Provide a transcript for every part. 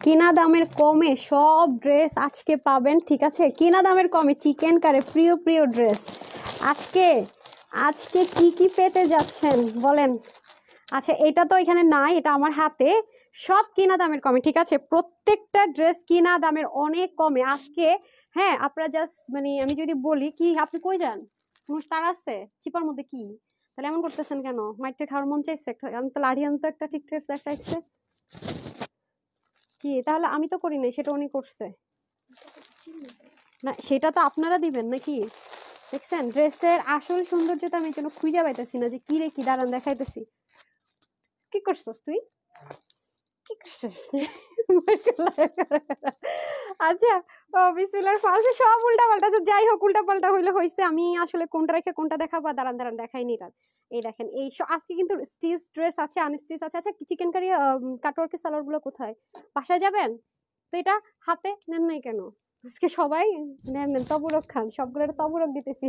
কিনা দামের কমে সব ড্রেস আজকে পাবেন, ঠিক আছে? কিনা দামের কমে চিকেন কারে প্রিয় প্রিয় ড্রেস আজকে আজকে কি কি পেতে যাচ্ছেন বলেন? আচ্ছা, এটা তো এখানে নাই, এটা আমার হাতে। সব কিনা দামের কমে, ঠিক আছে? প্রত্যেকটা ড্রেস কিনা দামের অনেক কমে আজকে। হ্যাঁ, আপনারা জাস্ট মানে আমি যদি বলি কি, আপনি কই যান? তার আছে চিপার মধ্যে কি? তাহলে এমন করতেছেন কেন? মাইটটা খাওয়ার মন চাইছে? আমি তো লাড়ি আনতো একটা, ঠিক ঠিক দেখাইছে কি? তাহলে আমি তো করি নাই, সেটা উনি করছে না, সেটা তো আপনারা দিবেন নাকি? দেখছেন ড্রেসের আসল সৌন্দর্যতা আমি যেন খুঁজে পাইতেছি না যে কি রে কি, দাঁড়ান দেখাইতেছি। কি করছস তুই? কি করছস? আচ্ছা, ও বিসমিল্লাহর ফার্স্টে সব উল্টা পাল্টা। যাই হোক, উল্টা পাল্টা হইলে হইছে। আমি আসলে কোনটা রেখে কোনটা দেখাবো? দাঁড়ান দাঁড়ান দেখাইনি এটা। এই দেখেন, এই আজকে কিন্তু স্টিচ ড্রেস আছে, আনস্টিচ আছে। আচ্ছা, চিকেন কারি কাটওয়ার্কের সালোয়ার গুলো কোথায়? বাসায় যাবেন তো? এটা হাতে নেন নাই কেন? আজকে সবাই নেন নেন, তবুরক খান, সবগুলো তবুরক দিতেছি।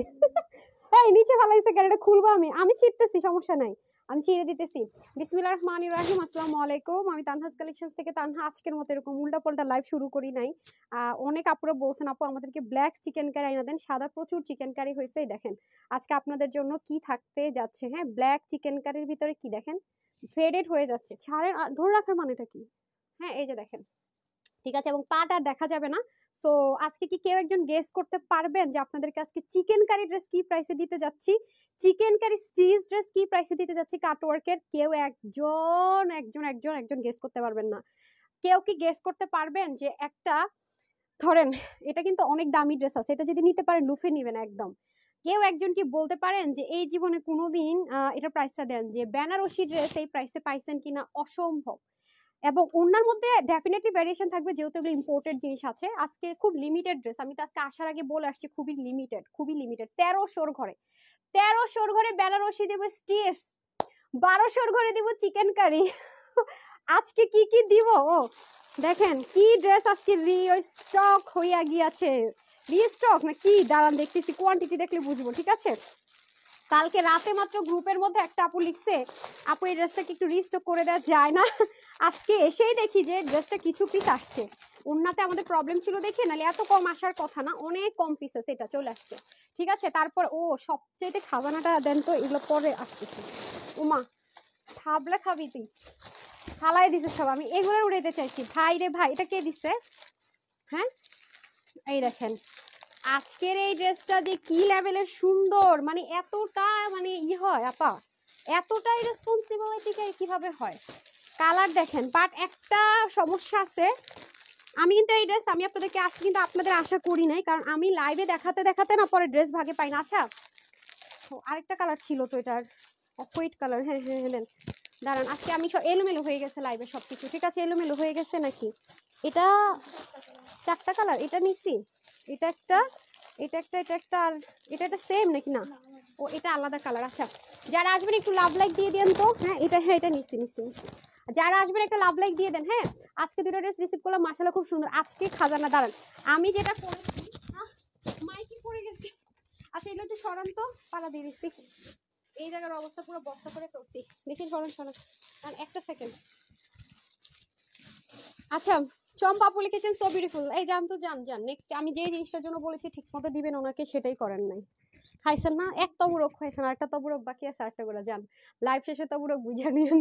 এই নিচে ফালাইছে কেন? এটা খুলবো আমি, আমি ছিটতেছি, সমস্যা নাই, আমি ছিঁড়ে দিতেছি। বিসমিল্লাহির রহমানির রহিম। আসসালামু আলাইকুম, আমি তানহাস কালেকশনস থেকে তানহা। আজকের মতো এরকম উল্টাপাল্টা লাইভ শুরু করি নাই। অনেক আপুরা বলছেন আপু আমাদেরকে ব্ল্যাক চিকেন কারি আইনা দেন, সাদা প্রচুর চিকেন কারি হয়েছে। এই দেখেন আজকে আপনাদের জন্য কি থাকতে যাচ্ছে। হ্যাঁ, ব্ল্যাক চিকেন কারির ভিতরে কি দেখেন, ফেডেড হয়ে যাচ্ছে। ছাড়ের ধরে রাখার মানেটা কি? হ্যাঁ, এই যে দেখেন, ঠিক আছে? এবং পাট আর দেখা যাবে না। সো আজকে কি কেউ একজন গেস করতে পারবেন যে আপনাদেরকে আজকে চিকেন কারি ড্রেস কি প্রাইসে দিতে যাচ্ছি? চিকেন কারি স্টিচ ড্রেস কি প্রাইসে দিতে যাচ্ছি কাটওয়ার্কের? কেউ একজন একজন একজন একজন গেস করতে পারবেন না? কেউ কি গেস করতে পারবেন যে একটা, ধরেন এটা কিন্তু অনেক দামি ড্রেস আছে, এটা যদি নিতে পারেন লুফে নিবেন একদম। কেউ একজন কি বলতে পারেন যে এই জীবনে কোনোদিন এটা প্রাইসটা দেন যে বেনারসি ড্রেস এই প্রাইসে পাইছেন কিনা? অসম্ভব। এবং ওনার মধ্যে ডেফিনেটলি ভেরিয়েশন থাকবে, যেহেতু এগুলো ইম্পোর্টেড জিনিস আছে। আজকে খুব লিমিটেড ড্রেস, আমি তো আজকে আসার আগে বলে আসছি খুবই লিমিটেড, খুবই লিমিটেড। 1300 ঘরে, 1300 ঘরে বেনারসি দেব স্টিচ, 1200 ঘরে দিব চিকেন কারি। আজকে কি কি দিব ও দেখেন, কি ড্রেস আজকে রিস্টক হইয়া গিয়েছে। রিস্টক না কি, দাঁড়ান দেখতেছি, কোয়ান্টিটি দেখলে বুঝবো, ঠিক আছে? কালকে রাতে মাত্র গ্রুপের মধ্যে একটা আপু লিখছে, আপু এই ড্রেসটাকে একটু রিস্টক করে দেওয়া যায় না? আজকে এসেই দেখি যে ড্রেসটা কিছু পিস আসছে। ওনাতে আমাদের প্রবলেম ছিল দেখে, নাহলে এত কম আসার কথা না, অনেক কম পিসেস এটা চলে আসছে, ঠিক আছে? তারপর ও সবচেয়ে খাবানাটা দেন তো, এগুলো পরে আসতেছে। উমা খাবলা খাবি তুই, ফালাই দিছে সব, আমি এগুলো উড়াইতে চাইছি। ভাই রে ভাই, এটা কে দিছে? হ্যাঁ, এই দেখেন আজকের এই ড্রেসটা যে কি লেভেলের সুন্দর, মানে এতটা মানে হয় আপা, এতটাই রেসপন্সিবিলিটি কিভাবে হয়? কালার দেখেন, বাট একটা সমস্যা আছে। আমি কিন্তু এই ড্রেস আমি আপনাদেরকে আজকে কিন্তু আপনাদের আশা করি নাই, কারণ আমি লাইভে দেখাতে দেখাতে না পরে ড্রেস ভাগে পাই না। আচ্ছা, আরেকটা কালার ছিল তো এটার, অফ হোয়াইট কালার। হ্যাঁ হ্যাঁ হ্যাঁ, দাঁড়ান, আজকে আমি সব এলোমেলো হয়ে গেছে লাইভে সবকিছু, ঠিক আছে? এলোমেলো হয়ে গেছে নাকি? এটা 4টা কালার, এটা নিছি, এটা একটা, এটা একটা, এটা একটা, আর এটা একটা সেম নাকি? না, ও এটা আলাদা কালার। আচ্ছা, যারা আসবেন একটু লাভ লাইক দিয়ে দেন তো। হ্যাঁ, এটা, হ্যাঁ এটা নিছি নিছি নিছি। যারা আসবেন একটা লাভ লাইক দিয়ে দেন। হ্যাঁ, আজকে দুটো ড্রেস রিসিভ করলাম, মাশাআল্লাহ খুব সুন্দর। আজকে খাজানা, দাঁড়ান আমি যেটা করেছি, মাইকি পড়ে গেছে। আচ্ছা, এগুলো একটু সরান তো, পালা দিয়ে দিচ্ছি। এই জায়গার অবস্থা পুরো বস্তা করে ফেলছি, দেখি সরান সরান, একটা সেকেন্ড। আচ্ছা, চম্পা আপু লিখেছেন সো বিউটিফুল। এই জান তো জান জান, নেক্সট আমি যে জিনিসটার জন্য বলেছি ঠিক মতো দিবেন ওনাকে, সেটাই করেন নাই। খাইছেন না, এক তবুরক খাইছেন, আর একটা তবুরক বাকি আছে, আরেকটা করে যান লাইভ শেষে তবুরক বুঝে নিন।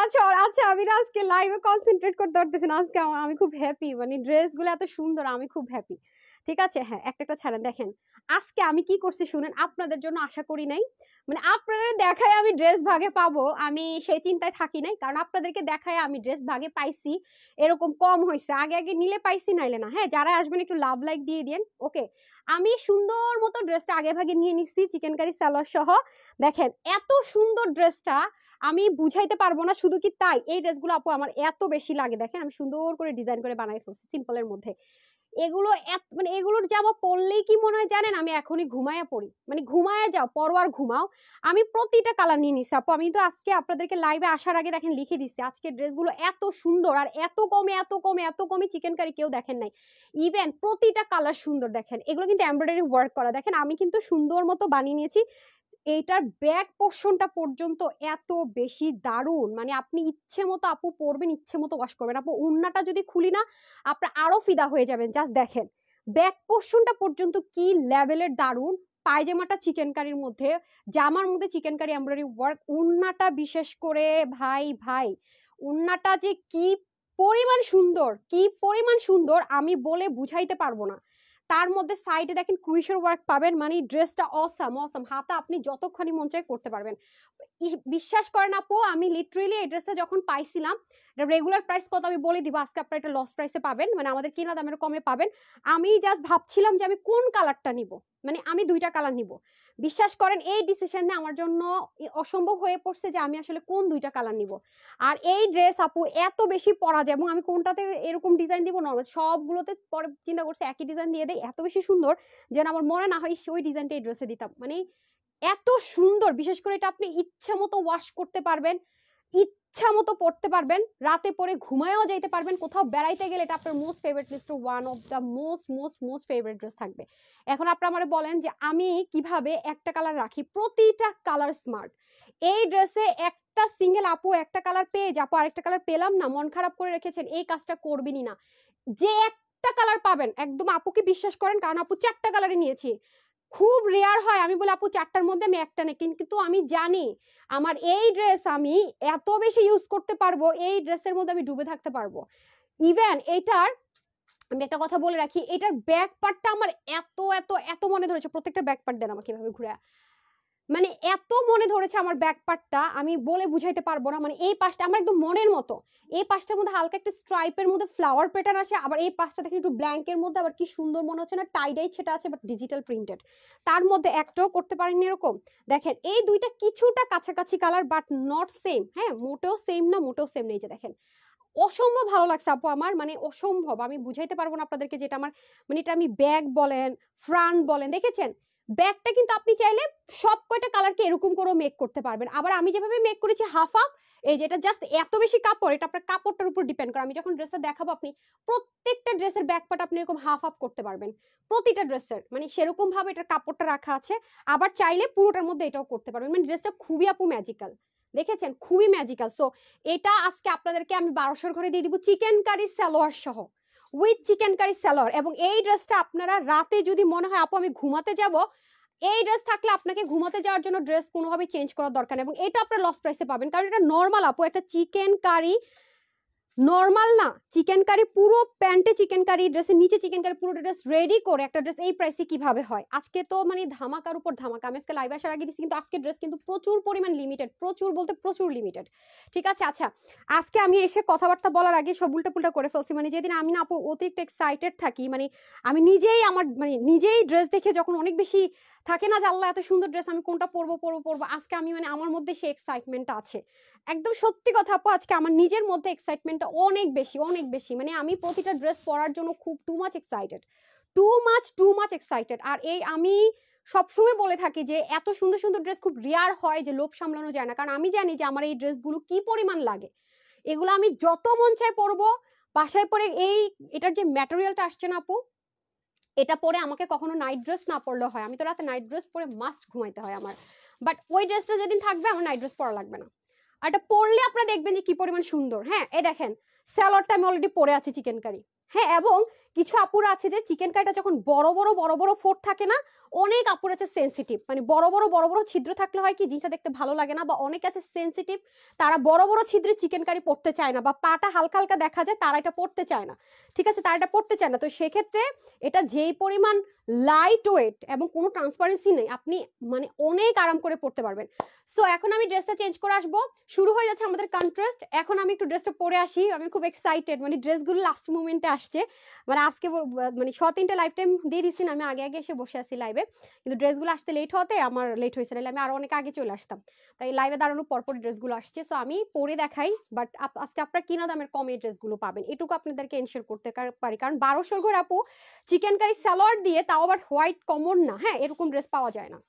আচ্ছা আচ্ছা, আমি না আজকে লাইভে কনসেন্ট্রেট করতে পারতেছি না। আজকে আমি খুব হ্যাপি, মানে ড্রেসগুলো এত সুন্দর, আমি খুব হ্যাপি, ঠিক আছে? হ্যাঁ, একটা একটা ছাড়েন। দেখেন আজকে আমি কি করছি শুনেন, আপনাদের জন্য আশা করি নাই, মানে আপনাদের দেখায় আমি ড্রেস ভাগে পাবো আমি সেই চিন্তায় থাকি নাই, কারণ আপনাদেরকে দেখায় আমি ড্রেস ভাগে পাইছি, এরকম কম হয়েছে। আগে আগে নিলে পাইছি, নাইলে না। হ্যাঁ, যারা আসবেন একটু লাভ লাইক দিয়ে দিন। ওকে, আমি সুন্দর মতো ড্রেসটা আগে ভাগে নিয়ে নিচ্ছি, চিকেন কারি সালোয়ার সহ। দেখেন এত সুন্দর ড্রেসটা আমি বুঝাইতে পারবো না। শুধু কি তাই, এই ড্রেসগুলো আপু আমার এত বেশি লাগে। দেখেন আমি সুন্দর করে ডিজাইন করে বানাই ফেলছি সিম্পলের মধ্যে। এগুলো মানে এগুলোর জামা পরলেই কি মনে হয় জানেন, আমি এখনই ঘুমায়া পড়ি, মানে ঘুমায়া যাও, পরো আর ঘুমাও। আমি প্রতিটা কালার নিয়ে নিছি আপু। আমি তো আজকে আপনাদেরকে লাইভে আসার আগে দেখেন লিখে দিচ্ছি, আজকে ড্রেসগুলো এত সুন্দর, আর এত কমে এত কমে এত কমে চিকেন কারি কেউ দেখেন নাই। ইভেন প্রতিটা কালার সুন্দর। দেখেন এগুলো কিন্তু এমব্রয়ডারি ওয়ার্ক করা, দেখেন আমি কিন্তু সুন্দর মতো বানিয়ে নিয়েছি। এইটার ব্যাক পোর্শনটা পর্যন্ত এত বেশি দারুণ, মানে আপনি ইচ্ছে মতো আপু পরবেন, ইচ্ছে মতো ওয়াশ করবেন। আপু ওড়নাটা যদি খুলি না আপনার আরো ফিদা হয়ে যাবেন। জাস্ট দেখেন ব্যাক পোর্শনটা পর্যন্ত কি লেভেলের দারুণ। পায়জামাটা চিকেন কারির মধ্যে, জামার মধ্যে চিকেন কারি এমব্রয়ডারি ওয়ার্ক, ওড়নাটা বিশেষ করে ভাই ভাই ওড়নাটা যে কি পরিমাণ সুন্দর, কি পরিমাণ সুন্দর আমি বলে বুঝাইতে পারবো না। তার মধ্যে সাইডে দেখেন ক্রুশের ওয়ার্ক পাবেন, মানে ড্রেসটা অসাম অসাম, হাতে আপনি যতক্ষণই মন চায় করতে পারবেন। বিশ্বাস করেন আপু, আমি লিটারেলি এই ড্রেসটা যখন পাইছিলাম, রেগুলার প্রাইস কত আমি বলে দিব, আজকে আপনারা এটা লস প্রাইসে পাবেন, মানে আমাদের কিনা দামের কমে পাবেন। আমি জাস্ট ভাবছিলাম যে আমি কোন কালারটা নিব, মানে আমি দুইটা কালার নিব। বিশ্বাস করেন এই ডিসিশনে আমার জন্য অসম্ভব হয়ে পড়ছে যে আমি আসলে কোন দুইটা কালার নিব। আর এই ড্রেস আপু এত বেশি পরা যায়, এবং আমি কোনটাতে এরকম ডিজাইন দিব নর্মাল সবগুলোতে পরে চিন্তা করছি একই ডিজাইন দিয়ে দেয়, এত বেশি সুন্দর যেন আমার মনে না হয় ওই ডিজাইনটা এই ড্রেসে দিতাম। মানে এত সুন্দর, বিশেষ করে এটা আপনি ইচ্ছে মতো ওয়াশ করতে পারবেন, ইচ্ছা মতো পড়তে পারবেন, রাতে পরে ঘুমায়ও যাইতে পারবেন, কোথাও বেড়াইতে গেলে এটা আপনার most favourite list one of the most most most favourite dress থাকবে। এখন আপনারা আমারে বলেন যে আমি কিভাবে একটা কালার রাখি, প্রতিটা কালার স্মার্ট। এই ড্রেসে একটা সিঙ্গেল আপু একটা কালার পেয়ে যাবো আরেকটা কালার পেলাম না মন খারাপ করে রেখেছেন, এই কাজটা করবেনই না। যে একটা কালার পাবেন একদম আপুকে বিশ্বাস করেন, কারণ আপু 4টা কালারে নিয়েছি। খুব রেয়ার হয় আমি বলি আপু 4টার মধ্যে আমি একটা নেই, কিন্তু আমি জানি আমার এই ড্রেস আমি এত বেশি ইউজ করতে পারবো, এই ড্রেসের মধ্যে আমি ডুবে থাকতে পারবো। ইভেন এটার আমি একটা কথা বলে রাখি, এটার ব্যাক পার্টটা আমার এত এত এত মনে ধরেছে, প্রত্যেকটা ব্যাক পার্ট দেন আমাকে এভাবে ঘুরে, মানে এত মনে ধরেছে আমার ব্যাক পার্টটা আমি বলে বুঝাইতে পারবো না। মানে এই পাশটা আমার একদম মনের মতো, এই পাশটার মধ্যে হালকা একটা স্ট্রাইপের মধ্যে ফ্লাওয়ার প্যাটার্ন আসে, আবার এই পাশটা দেখেন একটু ব্ল্যাঙ্কের মধ্যে আবার কি সুন্দর মনে হচ্ছে না, টাইডাই সেটা আছে বাট ডিজিটাল প্রিন্টেড, তার মধ্যে একটাও করতে পারেননি এরকম। দেখেন এই দুইটা কিছুটা কাছাকাছি কালার বাট নট সেম, হ্যাঁ মোটেও সেম না, মোটেও সেম নেই। যে দেখেন অসম্ভব ভালো লাগছে আপু আমার, মানে অসম্ভব, আমি বুঝাইতে পারবো না আপনাদেরকে, যেটা আমার মানে এটা আমি ব্যাগ বলেন ফ্রন্ট বলেন, দেখেছেন ব্যাগটা কিন্তু আপনি চাইলে সব কয়টা কালারকে এরকম করে মেক করতে পারবেন। আবার আমি যেভাবে মেক করেছি হাফ হাফ, এই যেটা জাস্ট এত বেশি কাপড়, এটা আপনার কাপড়টার উপর ডিপেন্ড করে। আমি যখন ড্রেসটা দেখাবো আপনি প্রত্যেকটা ড্রেসের ব্যাক পার্ট আপনি এরকম হাফ হাফ করতে পারবেন, প্রতিটা ড্রেসের মানে সেরকম ভাবে এটার কাপড়টা রাখা আছে। আবার চাইলে পুরোটার মধ্যে এটাও করতে পারবেন, মানে ড্রেসটা খুবই আপু ম্যাজিক্যাল, দেখেছেন খুবই ম্যাজিক্যাল। সো এটা আজকে আপনাদেরকে আমি 1200 ঘরে দিয়ে দিব চিকেন কারি সালোয়ার সহ, উইথ চিকেন কারি সালোয়ার। এবং এই ড্রেসটা আপনারা রাতে যদি মনে হয় আপু আমি ঘুমাতে যাব, এই ড্রেস থাকলে আপনাকে ঘুমাতে যাওয়ার জন্য ড্রেস কোনোভাবে চেঞ্জ করার দরকার নেই, এবং এটা আপনার লস প্রাইসে পাবেন, কারণ এটা নর্মাল আপু একটা চিকেন কারি, নর্মাল না চিকেন কারি, পুরো প্যান্টে চিকেন কারি, ড্রেসের নিচে চিকেন কারি, পুরো ড্রেস রেডি করে একটা ড্রেস এই প্রাইসে কিভাবে হয়। আজকে তো মানে ধামাকার উপর ধামাকা, আমি আজকে লাইভ আসার আগে দিচ্ছি, কিন্তু আজকে ড্রেস কিন্তু প্রচুর পরিমাণ লিমিটেড, প্রচুর বলতে প্রচুর লিমিটেড, ঠিক আছে। আচ্ছা আজকে আমি এসে কথাবার্তা বলার আগে সব উল্টা পুল্টা করে ফেলছি, মানে যেদিন আমি না আপু অতিরিক্ত এক্সাইটেড থাকি, মানে আমি নিজেই আমার মানে নিজেই ড্রেস দেখে যখন অনেক বেশি থাকে না যে আল্লাহ এত সুন্দর ড্রেস আমি কোনটা পরবো পরবো পরবো, আজকে আমি মানে আমার মধ্যে সেই এক্সাইটমেন্টটা আছে। একদম সত্যি কথা আপু, আজকে আমার নিজের মধ্যে এক্সাইটমেন্টটা অনেক বেশি অনেক বেশি, মানে আমি প্রতিটা ড্রেস পরার জন্য খুব too much excited, too much excited. আর এই আমি সবসময় বলে থাকি যে এত সুন্দর সুন্দর ড্রেস খুব রেয়ার হয় যে লোভ সামলানো যায় না, কারণ আমি জানি যে আমার এই ড্রেসগুলো কি পরিমাণ লাগে, এগুলো আমি যত মন চাই পরবো বাসায় পরে। এটার যে ম্যাটেরিয়ালটা আসছে না আপু, এটা পরে আমাকে কখনো নাইট ড্রেস না পরলেও হয়, আমি তো রাতে নাইট ড্রেস পরে মাস্ট ঘুমাইতে হয় আমার, বাট ওই ড্রেসটা যেদিন থাকবে আমার নাইট ড্রেস পরা লাগবে না। আর এটা পরলে আপনারা দেখবেন যে কি পরিমাণ সুন্দর। হ্যাঁ এই দেখেন স্যালাডটা আমি অলরেডি পরে আছি চিকেন কারি, হ্যাঁ এবং কিছু আপুরা আছে যে চিকেন কারিটা যখন বড় বড় ফোট থাকে না, অনেক আপুর আছে সেন্সিটিভ, মানে বড় বড় ছিদ্র থাকলে হয় কি জিনিসটা দেখতে ভালো লাগে না, বা অনেক আছে সেন্সিটিভ, তারা বড় ছিদ্রে চিকেন কারি পড়তে চায় না, বা পাটা হালকা হালকা দেখা যায় তারা এটা পড়তে চায় না, ঠিক আছে তারা এটা পড়তে চায় না। তো সেক্ষেত্রে এটা যেই পরিমাণ লাইট ওয়েট এবং কোনো ট্রান্সপারেন্সি নেই, আপনি মানে অনেক আরাম করে পড়তে পারবেন। সো এখন আমি ড্রেসটা চেঞ্জ করে আসবো, শুরু হয়ে যাচ্ছে আমাদের কন্ট্রাস্ট। এখন আমি একটু ড্রেসটা পরে আসি, আমি খুব এক্সাইটেড, মানে ড্রেসগুলো লাস্ট মোমেন্টে আসছে, মানে আজকে মানে 3টা লাইফ টাইম দিয়ে দিচ্ছি না, আমি আগে আগে এসে বসে আছি লাইভে, কিন্তু ড্রেসগুলো আসতে লেট হতে আমার লেট হয়েছে, নাহলে আমি আরো অনেক আগে চলে আসতাম, তাই লাইভে দাঁড়ানোর পরপর ড্রেসগুলো আসছে। সো আমি পরে দেখাই, বাট আজকে আপনারা কিনা দামের কমে ড্রেসগুলো পাবেন এটুকু আপনাদেরকে এনশিওর করতে পারি, কারণ 1200 ঘর আপু চিকেন কারি সালোয়ার দিয়ে, তাও আবার হোয়াইট কমন না, হ্যাঁ এরকম ড্রেস পাওয়া যায় না।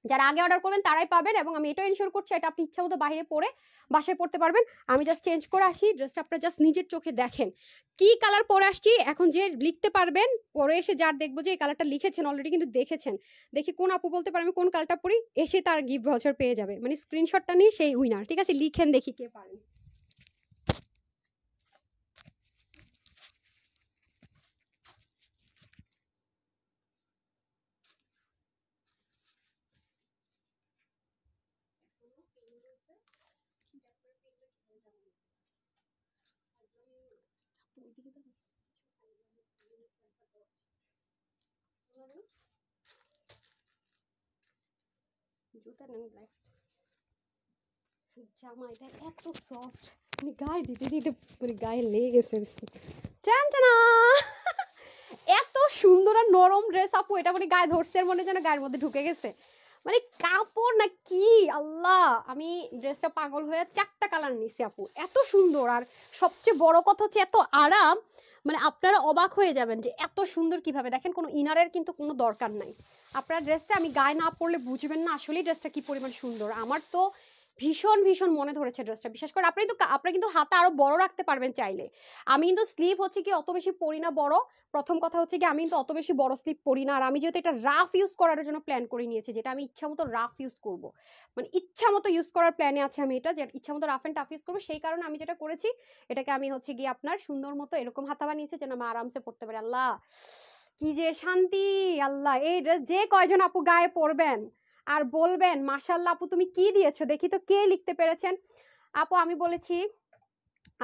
যারা আগে অর্ডার করবেন তারাই পাবেন, এবং আমি এটাও এনশিওর করছি এটা আপনি ইচ্ছা মতো বাইরে পরে বাসায় পড়তে পারবেন। আমি জাস্ট চেঞ্জ করে আসি ড্রেসটা, আপনারা জাস্ট নিজের চোখে দেখেন কি কালার পরে আসছি। এখন যে লিখতে পারবেন, পরে এসে যার দেখবো যে এই কালারটা লিখেছেন অলরেডি কিন্তু দেখেছেন, দেখি কোন আপু বলতে পারে আমি কোন কালারটা পরি, এসে তার গিফট ভাউচার পেয়ে যাবে, মানে স্ক্রিনশটটা নিয়ে সেই উইনার। ঠিক আছে, লিখেন দেখি কে পারেন। জামা এটা এত সফট, মানে গায়ে দিতে দিতে মানে গায়ে লেগে গেছে। টানটানা এত সুন্দর আর নরম ড্রেস আপু, এটা মানে গায়ে ধরছে মনে যেন গায়ের মধ্যে ঢুকে গেছে, মানে কাপড় না কি আল্লাহ। আমি ড্রেসটা পাগল হয়ে 4টা কালার নিছি আপু, এত সুন্দর। আর সবচেয়ে বড় কথা হচ্ছে এত আরাম, মানে আপনারা অবাক হয়ে যাবেন যে এত সুন্দর কিভাবে। দেখেন কোনো ইনারের কিন্তু কোনো দরকার নাই। আপনার ড্রেসটা আমি গায়ে না পরলে বুঝবেন না আসলেই ড্রেসটা কি পরিমাণ সুন্দর। আমার তো ভীষণ ভীষণ মনে ধরেছে ড্রেসটা। বিশেষ করে আপনি কিন্তু হাতে আরো বড় রাখতে পারবেন চাইলে। আমি কিন্তু স্লিভ হচ্ছে কি অত বেশি পরি না বড়। প্রথম কথা হচ্ছে কি আমি কিন্তু অত বেশি বড় স্লিভ পরি না। আর আমি যেহেতু এটা রাফ ইউজ করার জন্য প্ল্যান করে নিয়েছি, যেটা আমি ইচ্ছা মতো রাফ ইউজ করব, মানে ইচ্ছা মতো ইউজ করার প্ল্যানে আছে আমি এটা, যে ইচ্ছা মতো রাফ এন্ড টাফ ইউজ করবো। সেই কারণে আমি যেটা করেছি, এটাকে আমি হচ্ছে গিয়ে আপনার সুন্দর মতো এরকম হাতা বানিয়েছি যেন আমি আরামসে পড়তে পারি। আল্লাহ কি যে শান্তি, আল্লাহ। এই ড্রেস যে কয়জন আপু গায়ে পরবেন আর বলবেন মাশাআল্লাহ আপু তুমি কি দিয়েছো, দেখি তো কে লিখতে পেরেছেন। আপু আমি বলেছি,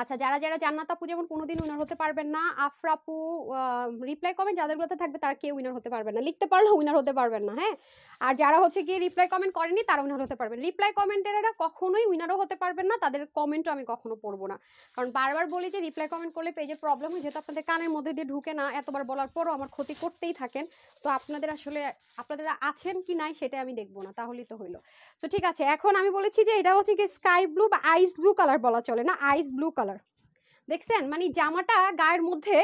আচ্ছা যারা যারা জান্নাত আপু যেমন কোনোদিন উইনার হতে পারবেন না, আফরাপু রিপ্লাই কমেন্ট যাদেরগুলোতে থাকবে তারা কেউ উইনার হতে পারবেন না, লিখতে পারলেও উইনার হতে পারবেন না। হ্যাঁ, আর যারা হচ্ছে গিয়ে রিপ্লাই কমেন্ট করেনি তারা উইনার হতে পারবেন। রিপ্লাই কমেন্টের এরা কখনোই উইনারও হতে পারবেন না, তাদের কমেন্টও আমি কখনো পড়বো না। কারণ বারবার বলি যে রিপ্লাই কমেন্ট করলে পেজে প্রবলেম হয়, যেহেতু আপনাদের কানের মধ্যে দিয়ে ঢুকে না, এতবার বলার পরও আমার ক্ষতি করতেই থাকেন। তো আপনাদের আসলে আপনাদের আছেন কি নাই সেটা আমি দেখবো না, তাহলেই তো হইলো। তো ঠিক আছে, এখন আমি বলেছি যে এটা হচ্ছে কি স্কাই ব্লু বা আইস ব্লু কালার বলা চলে না, আইস ব্লু কালার। দেখছেন মানে জামাটা গায়ের মধ্যে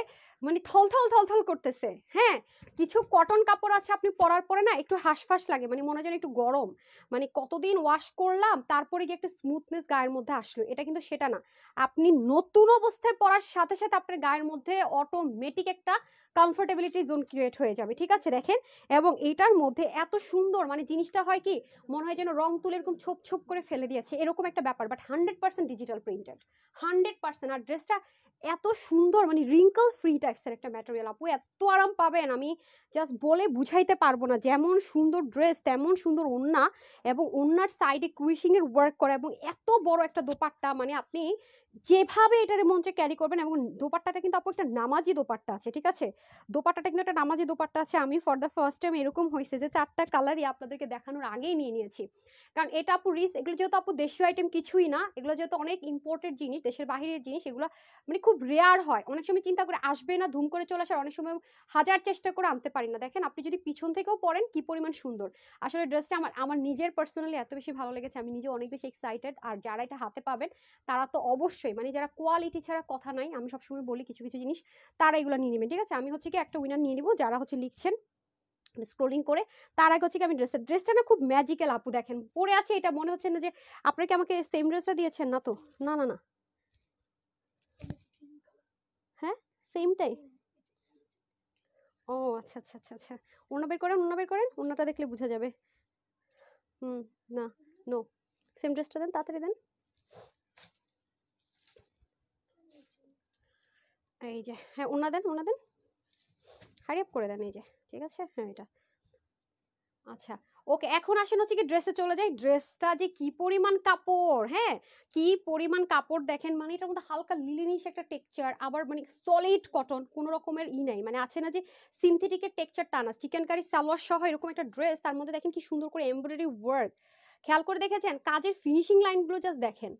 মানে থলথল থলথল করতেছে। হ্যাঁ, কিছু কটন কাপড় আছে আপনি পরার পরে না একটু হাঁসফাঁস লাগে, মানে মনে হয় একটু গরম, মানে কতদিন ওয়াশ করলাম তারপরে গিয়ে একটা স্মুথনেস গায়ের মধ্যে আসলো, এটা কিন্তু সেটা না। আপনি নতুন অবস্থায় পরার সাথে সাথে আপনার গায়ের মধ্যে অটোমেটিক একটা কমফোর্টেবিলিটি জোন ক্রিয়েট হয়ে যাবে। ঠিক আছে, দেখেন। এবং এইটার মধ্যে এত সুন্দর, মানে জিনিসটা হয় কি মনে হয় যেন রং তুলে এরকম ছোপ ছোপ করে ফেলে দিয়েছে, এরকম একটা ব্যাপার। But 100% digital printed, 100%। আর ড্রেসটা এত সুন্দর, মানে রিঙ্কল ফ্রি টাইপসের একটা ম্যাটেরিয়াল আপু, এত আরাম পাবেন আমি জাস্ট বলে বুঝাইতে পারবো না। যেমন সুন্দর ড্রেস তেমন সুন্দর ওড়না, এবং ওড়নার সাইডে কুইশিং এর ওয়ার্ক করা, এবং এত বড় একটা দোপাট্টা, মানে আপনি যেভাবে এটার মঞ্চে ক্যারি করবেন। এবং দোপাট্টাটা কিন্তু আপু একটা নামাজি দোপাট্টা আছে। ঠিক আছে, দোপাট্টাটা কিন্তু একটা নামাজি দোপাট্টা আছে। আমি ফর দ্য ফার্স্ট টাইম এরকম হয়েছে যে 4টা কালারই আপনাদেরকে দেখানোর আগেই নিয়ে নিয়েছি, কারণ এটা আপু এগুলো যেহেতু আপু দেশীয় আইটেম কিছুই না, এগুলো যেহেতু অনেক ইম্পোর্টেড জিনিস, দেশের বাহিরের জিনিস, এগুলো মানে খুব রেয়ার হয়। অনেক সময় চিন্তা করে আসবে না, ধুম করে চলে আসার, অনেক সময় হাজার চেষ্টা করে আনতে পারি না। দেখেন আপনি যদি পিছন থেকেও পরেন কি পরিমাণ সুন্দর। আসলে ড্রেসটা আমার আমার নিজের পার্সোনালি এত বেশি ভালো লেগেছে, আমি নিজে অনেক বেশি এক্সাইটেড। আর যারা এটা হাতে পাবেন তারা তো অবশ্যই, মানে যারা কোয়ালিটি ছাড়া কথা নাই, আমি সবসময় বলি কিছু কিছু জিনিস তারা এগুলো নিয়ে নেবেন। ঠিক আছে, আমি হচ্ছে কি একটা উইনার নিয়ে নিব, যারা হচ্ছে লিখছেন স্ক্রোলিং করে। তার আগে হচ্ছে কি আমি ড্রেসটা না খুব ম্যাজিক্যাল আপু, দেখেন পরে আছে, এটা মনে হচ্ছে না যে আপনি কি আমাকে সেম ড্রেসটা দিয়েছেন, না তো, না না না, হ্যাঁ সেমটাই। ও আচ্ছা আচ্ছা আচ্ছা আচ্ছা, ওড়না বের করেন, ওড়না বের করেন, ওড়নাটা দেখলে বোঝা যাবে। হুম, না, নো, সেম ড্রেসটা দেন, তাড়াতাড়ি দেন। এই যে, হ্যাঁ ওড়না দেন, ওড়না দেন, হারি আপ করে দেন। এই যে, ঠিক আছে, হ্যাঁ এটা আচ্ছা। ওকে, এখন আসেন হচ্ছে কি ড্রেসে চলে যাই। ড্রেসটা যে কি পরিমাণ কাপড়, হ্যাঁ কি পরিমাণ কাপড় দেখেন, মানে এটার মধ্যে হালকা লিলিনিশ একটা টেক্সচার, আবার মানে সলিড কটন, কোনো রকমের নাই, মানে আছে না যে সিনথেটিকের টেক্সচার, তা না। চিকেন কারি সালোয়ার সহ এরকম একটা ড্রেস, তার মধ্যে দেখেন কি সুন্দর করে এমব্রয়ডারি ওয়ার্ক, খেয়াল করে দেখেছেন কাজের ফিনিশিং লাইনগুলো জাস্ট দেখেন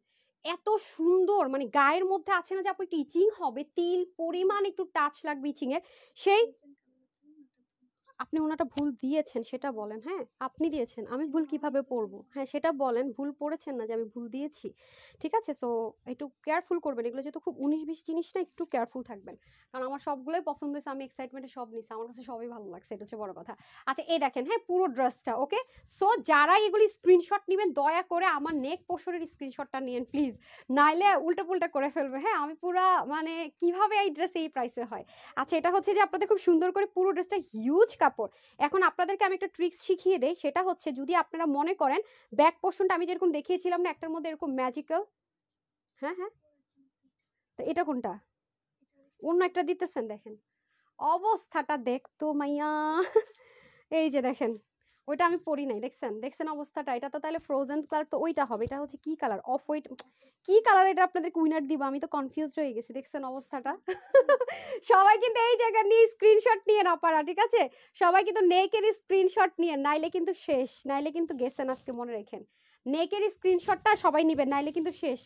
এত সুন্দর। মানে গায়ের মধ্যে আছে না যে আপু একটু ইচিং হবে, তিল পরিমাণ একটু টাচ লাগবে ইচিং এর, সেই আপনি ওনাটা ভুল দিয়েছেন সেটা বলেন, হ্যাঁ? আপনি দিয়েছেন। আমি ভুল কিভাবে পড়ব? হ্যাঁ, সেটা বলেন। ভুল পড়েছেন না যে আমি ভুল দিয়েছি। ঠিক আছে? সো একটু কেয়ারফুল করবেন। এগুলো যেহেতু খুব ১৯-২০ জিনিস না, একটু কেয়ারফুল থাকবেন। কারণ আমার সবগুলোই পছন্দ হইছে। আমি এক্সাইটমেন্ট এ সব নিছি। আমার কাছে সবই ভালো লাগছে। এটা হচ্ছে বড় কথা। আচ্ছা এই দেখেন, হ্যাঁ? পুরো ড্রেসটা, ওকে? সো যারা এগুলি স্ক্রিনশট নিবেন দয়া করে আমার নেক পোরশনের স্ক্রিনশটটা নিয়েন প্লিজ। নাইলে উল্টা-পুল্টা করে ফেলবে, হ্যাঁ? আমি পুরা মানে কিভাবে এই ড্রেস এই প্রাইসে হয়? আচ্ছা এটা হচ্ছে যে আপনাদের খুব সুন্দর করে পুরো ড্রেসটা হিউজ কাপড়। এখন আপনাদেরকে আমি একটা ট্রিক্স শিখিয়ে দেই। সেটা হচ্ছে যদি আপনারা মনে করেন ব্যাক পোরশনটা আমি যেরকম দেখিয়েছিলাম না একটার মধ্যে এরকম ম্যাজিক্যাল, হ্যাঁ, হ্যাঁ। তো এটা কোনটা? অন্য একটা দিতেছেন দেখেন। অবস্থাটা দেখতো মাইয়া। এই যে দেখেন। ওইটা আমি পড়ি নাই। দেখছেন? দেখছেন অবস্থাটা? এটা তো তাহলে ফ্রোজেন কালার তো ওইটা হবে। এটা হচ্ছে কি কালার? Off white. কি কালার এটা আপনাদেরকে উইনার দিব? আমি তো কনফিউজড হয়ে গেছি। দেখছেন অবস্থাটা? সবাই কিন্তু এই জায়গা নিয়ে স্ক্রিনশট নিয়েন আপারা, ঠিক আছে? সবাই কিন্তু নেকের স্ক্রিনশট নিয়েন। নাইলে কিন্তু শেষ। নাইলে কিন্তু গেছেন আজকে, মনে রেখেন। নেকের স্ক্রিনশটটা সবাই নিবেন, নাইলে কিন্তু শেষ।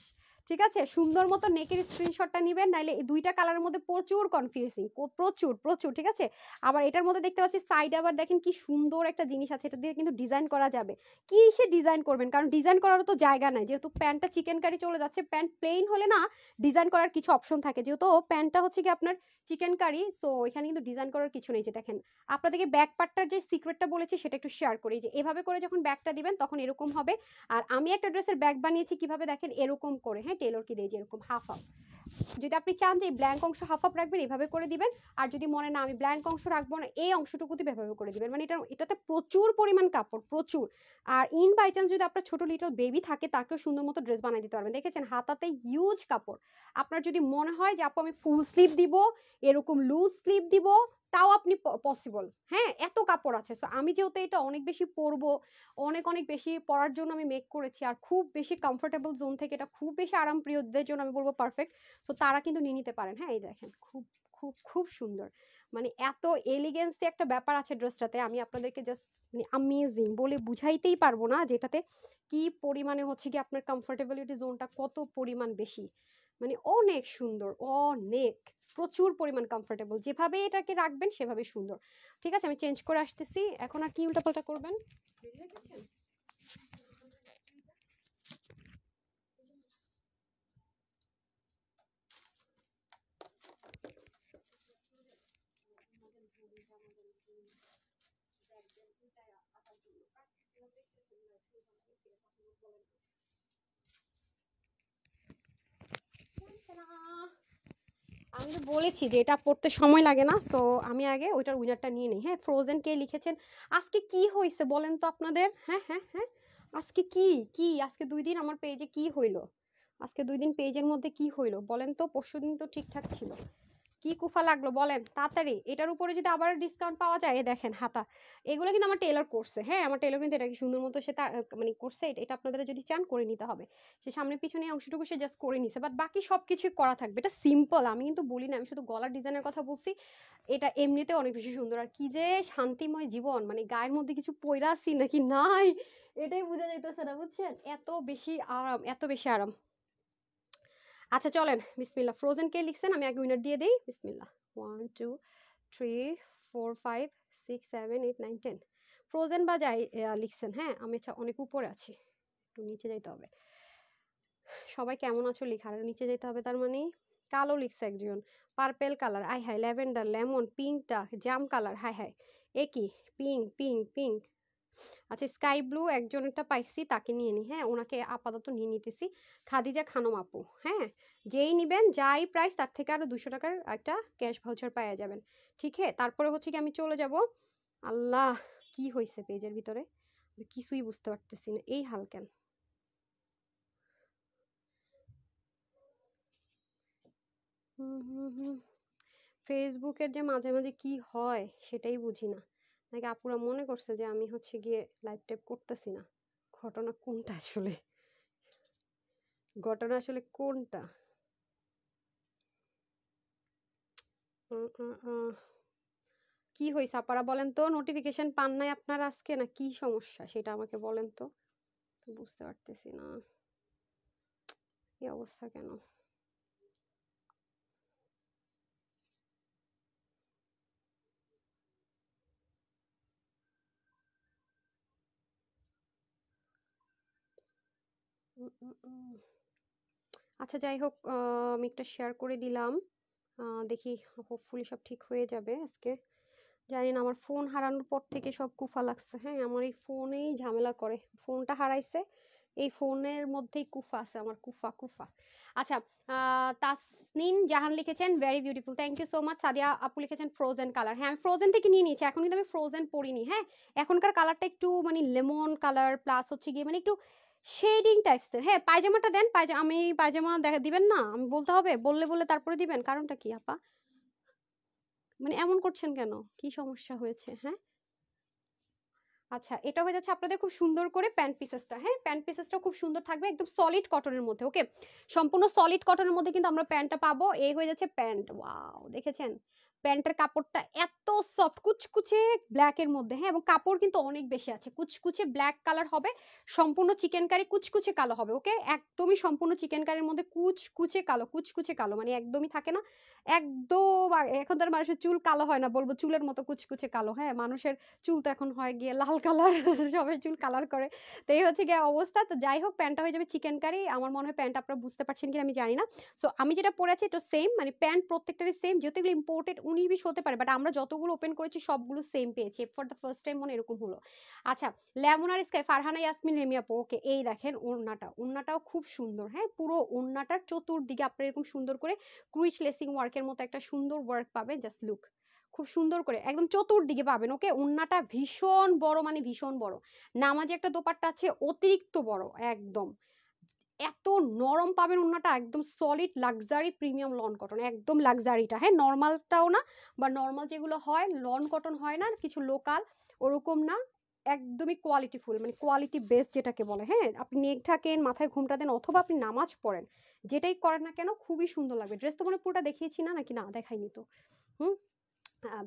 ঠিক আছে? সুন্দর মতো নেকের স্ক্রিনশটটা নিবেন, নাইলে এই ২ টা কালারের মধ্যে প্রচুর কনফিউজিং। প্রচুর, প্রচুর, ঠিক আছে? আবার এটার মধ্যে দেখতে পাচ্ছি সাইডে আবার দেখেন কি সুন্দর একটা জিনিস আছে। এটা দিয়ে কিন্তু ডিজাইন করা যাবে। কিসে ডিজাইন করবেন? কারণ ডিজাইন করারও তো জায়গা নাই। যেহেতু প্যান্টটা চিকেন কারি চলে যাচ্ছে, প্যান্ট প্লেন হলে না ডিজাইন করার কিছু অপশন থাকে। যেহেতু প্যান্টটা হচ্ছে কি আপনার চিকেন কারি, সো এখানে কিন্তু ডিজাইন করার কিছু নেই। যে দেখেন আপনাদেরকে ব্যাক পার্টটার যে সিক্রেটটা বলেছি সেটা একটু শেয়ার করি। যে এভাবে করে যখন ব্যাকটা দিবেন তখন এরকম হবে। আর আমি একটা ড্রেসের ব্যাক বানিয়েছি কিভাবে দেখেন, এরকম করে, হ্যাঁ? টেলর কি দেয় যে এরকম হাফ হাফ। যদি আপনি চান যে এই ব্ল্যাঙ্ক অংশ হাফ হাফ রাখবেন, এভাবে করে দিবেন। আর যদি মনে না আমি ব্ল্যাঙ্ক অংশ রাখবো না, এই অংশটুকুতে এভাবে করে দিবেন। মানে এটাতে প্রচুর পরিমাণ কাপড়, প্রচুর। আর ইন বাই চান্স যদি আপনার ছোট লিটল বেবি থাকে তাকেও সুন্দর মতো ড্রেস বানিয়ে দিতে পারবেন। দেখেছেন হাতাতে হিউজ কাপড়। আপনার যদি মনে হয় যে আপু আমি ফুল স্লিভ দিব, এরকম লুজ স্লিভ দিব, তাও আপনি পসিবল, হ্যাঁ? এত কাপড় আছে। সো আমি যেহেতু এটা অনেক বেশি পরবো, অনেক অনেক বেশি পরার জন্য আমি মেক করেছি, আর খুব বেশি কমফোর্টেবল জোন থেকে এটা খুব বেশি আরামপ্রিয়দের জন্য আমি বলবো পারফেক্ট। সো তারা কিন্তু নিয়ে নিতে পারেন, হ্যাঁ? এই দেখেন খুব খুব খুব সুন্দর। মানে এত এলিগেন্সি একটা ব্যাপার আছে ড্রেসটাতে, আমি আপনাদেরকে জাস্ট মানে অ্যামেজিং বলে বুঝাইতেই পারবো না যেটাতে কি পরিমাণে হচ্ছে কি আপনার কমফোর্টেবিলিটি জোনটা কত পরিমাণ বেশি। মানে অনেক সুন্দর, অনেক প্রচুর পরিমাণ কমফোর্টেবল। যেভাবে এটাকে রাখবেন সেভাবে সুন্দর। ঠিক আছে, আমি চেঞ্জ করে আসতেছি। এখন আর কি উল্টাপাল্টা করবেন? রেডি রেখেছেন? আমি তো বলেছি যে এটা পড়তে সময় লাগে না, সো আমি আগে ওইটার উইনারটা নিয়ে নিই। হ্যাঁ, ফ্রোজেন কে লিখেছেন? আজকে কি হয়েছে বলেন তো আপনাদের? হ্যাঁ, হ্যাঁ, হ্যাঁ। আজকে কি কি আজকে ২ দিন আমার পেজে কি হইলো? আজকে ২ দিন পেজের মধ্যে কি হইলো বলেন তো? পরশুদিন তো ঠিকঠাক ছিল। কি কুফা লাগলো বলেন তাড়াতাড়ি। এটার উপরে যদি আবার ডিসকাউন্ট পাওয়া যায়, এই দেখেন হাতা। এগুলো কিন্তু আমার টেলর করছে, হ্যাঁ? আমার টেলর কিন্তু এটাকে সুন্দর মতো সে মানে করছে। এটা আপনারা যদি চান করে নিতে হবে। সে সামনে পিছনে অংশটুকু সে জাস্ট করে নিছে, বাট বাকি সবকিছুই করা থাকবে। এটা সিম্পল, আমি কিন্তু বলি না, আমি শুধু গলার ডিজাইনের কথা বলছি। এটা এমনিতে অনেক বেশি সুন্দর। আর কি যে শান্তিময় জীবন, মানে গায়ের মধ্যে কিছু পইরা আছি নাকি নাই এটাই বোঝা যাইতেছে না, বুঝছেন? এত বেশি আরাম, এত বেশি আরাম। আচ্ছা চলেন বিসমিল্লাহ। ফ্রোজেন কে লিখছেন? আমি আগে উইনার দিয়ে দেই। বিসমিল্লাহ। 1 2 3 4 5 6 7 8 9 10। ফ্রোজেন বা যাই লিখছেন, হ্যাঁ? আমি আচ্ছা অনেক উপরে আছি, একটু নিচে যাইতে হবে। সবাই কেমন আছো লেখার নিচে যেতে হবে। তার মানে কালো লিখছে একজন, পার্পেল কালার, আই হাই, ল্যাভেন্ডার, লেমন, পিঙ্কটা জাম কালার, হাই হাই, একই পিঙ্ক পিঙ্ক পিঙ্ক। আচ্ছা স্কাই ব্লু একজনটা পাইছি, তাকে নিয়ে নি, হ্যাঁ? ওনাকে আপাতত নিয়ে নিতেছি। খাদিজা খানম আপু, হ্যাঁ? যেই নিবেন যাই প্রাইস তার থেকে আরো 200 টাকার একটা ক্যাশ ভাউচার পাওয়া যাবেন। ঠিক আছে, তারপরে হচ্ছে কি আমি চলে যাব। আল্লাহ, কি হয়েছে পেজের ভিতরে কিছুই বুঝতে পারতেছি না, এই হাল কেন? হুম হুম হুম। ফেসবুকের যে মাঝে মাঝে কি হয় সেটাই বুঝি না। নাকি আপুরা মনে করছে যে আমি হচ্ছে গিয়ে লাইভ টাইপ করতেছি না? ঘটনা কোনটা আসলে? ঘটনা আসলে কোনটা? উম, উম, উম। কি হয়েছে আপারা বলেন তো? নোটিফিকেশন পান নাই আপনারা আজকে, না কি সমস্যা সেটা আমাকে বলেন তো। তো বুঝতে পারতেছি না এই অবস্থা কেন। আচ্ছা যাই হোক, আমি একটা শেয়ার করে দিলাম। দেখি হোপফুলি সব ঠিক হয়ে যাবে আজকে। জানি না, আমার ফোন হারানোর পর থেকে সব কুফা লাগছে। হ্যাঁ, আমার এই ফোনেই ঝামেলা করে। ফোনটা হারাইছে, এই ফোনের মধ্যেই কুফা আছে আমার, কুফা কুফা। আচ্ছা, তাসনিন জাহান লিখেছেন very beautiful, thank you so much. Sadia আপু লিখেছেন ফ্রোজেন কালার। হ্যাঁ, আমি ফ্রোজেন থেকে নিয়ে নিয়েছি, এখন কিন্তু আমি ফ্রোজেন পরিনি। হ্যাঁ, এখনকার কালারটা একটু মানে লেমন কালার প্লাস হচ্ছে গিয়ে মানে একটু শেডিং টাইপসের। হ্যাঁ, পায়জামাটা দেন, আমি পায়জামা দেখা দিবেন না, আমি বলতে হবে, বললে বলে তারপরে দিবেন, কারণটা কি আপা? মানে এমন করছেন কেন, কি সমস্যা হয়েছে? হ্যাঁ, আচ্ছা, এটা হয়ে যাচ্ছে আপনাদের খুব সুন্দর করে প্যান্ট পিসেসটা। হ্যাঁ, প্যান্ট পিসেসটা খুব সুন্দর থাকবে, একদম সলিড কটনের মধ্যে। ওকে, সম্পূর্ণ সলিড কটনের মধ্যে কিন্তু আমরা প্যান্টটা পাবো। এই হয়ে যাচ্ছে প্যান্ট। ওয়াও, দেখেছেন প্যান্টের কাপড়টা এত সফট, কুচকুচে ব্ল্যাক এর মধ্যে। হ্যাঁ, এবং কাপড় কিন্তু অনেক বেশি আছে, কুচকুচে ব্ল্যাক কালার হবে, সম্পূর্ণ চিকেন কারি কুচকুচে কালো হবে। ওকে, একদমই সম্পূর্ণ চিকেন কারির মধ্যে কুচকুচে কালো, কুচকুচে কালো মানে একদমই থাকে না একদম। এখন তো আর মানুষের চুল কালো হয় না, বলবো চুলের মতো কুচকুচে কালো। হ্যাঁ, মানুষের চুল তো এখন হয় গিয়ে লাল কালার, সবাই চুল কালার করে। তো এই হচ্ছে গিয়ে অবস্থা। তো যাই হোক, প্যান্টটা হয়ে যাবে চিকেন কারি। আমার মনে হয় প্যান্ট আপনারা বুঝতে পারছেন কিনা আমি জানি না। সো আমি যেটা পরেছি এটা সেম, মানে প্যান্ট প্রত্যেকটারই সেম, যেহেতু এগুলো ইম্পোর্টেড 19-20 হতে পারে, বাট আমরা যতগুলো ওপেন করেছি সবগুলো সেম পেয়েছি। ফর দ্য ফার্স্ট টাইম মনে এরকম হলো। আচ্ছা, লেমন আর স্কাই, ফারহানা ইয়াসমিন রেমি আপু। ওকে, এই দেখেন ওড়নাটা, ওড়নাটাও খুব সুন্দর। হ্যাঁ, পুরো ওড়নাটার চতুর্দিকে আপনারা এরকম সুন্দর করে ক্রুইচ লেসিং ওয়ার্কের মতো একটা সুন্দর ওয়ার্ক পাবেন। জাস্ট লুক, খুব সুন্দর করে একদম চতুর্দিকে পাবেন। ওকে, ওড়নাটা ভীষণ বড়, মানে ভীষণ বড়। নামাজে একটা দোপাট্টা আছে অতিরিক্ত বড় একদম। এত নরম পাবেন ওড়নাটা, একদম solid luxury premium loan cotton, একদম লাক্সারিটা। হ্যাঁ, নর্মালটাও না, বা নর্মাল যেগুলো হয় লন কটন হয় না কিছু লোকাল, ওরকম না, একদমই কোয়ালিটি ফুল, মানে কোয়ালিটি বেস্ট যেটাকে বলে। হ্যাঁ, আপনি নেক ঢাকেন, মাথায় ঘুমটা দেন, অথবা আপনি নামাজ পড়েন, যেটাই করেন না কেন খুবই সুন্দর লাগবে। ড্রেস তো মানে পুরোটা দেখিয়েছি না, নাকি না দেখাইনি তো? হুম,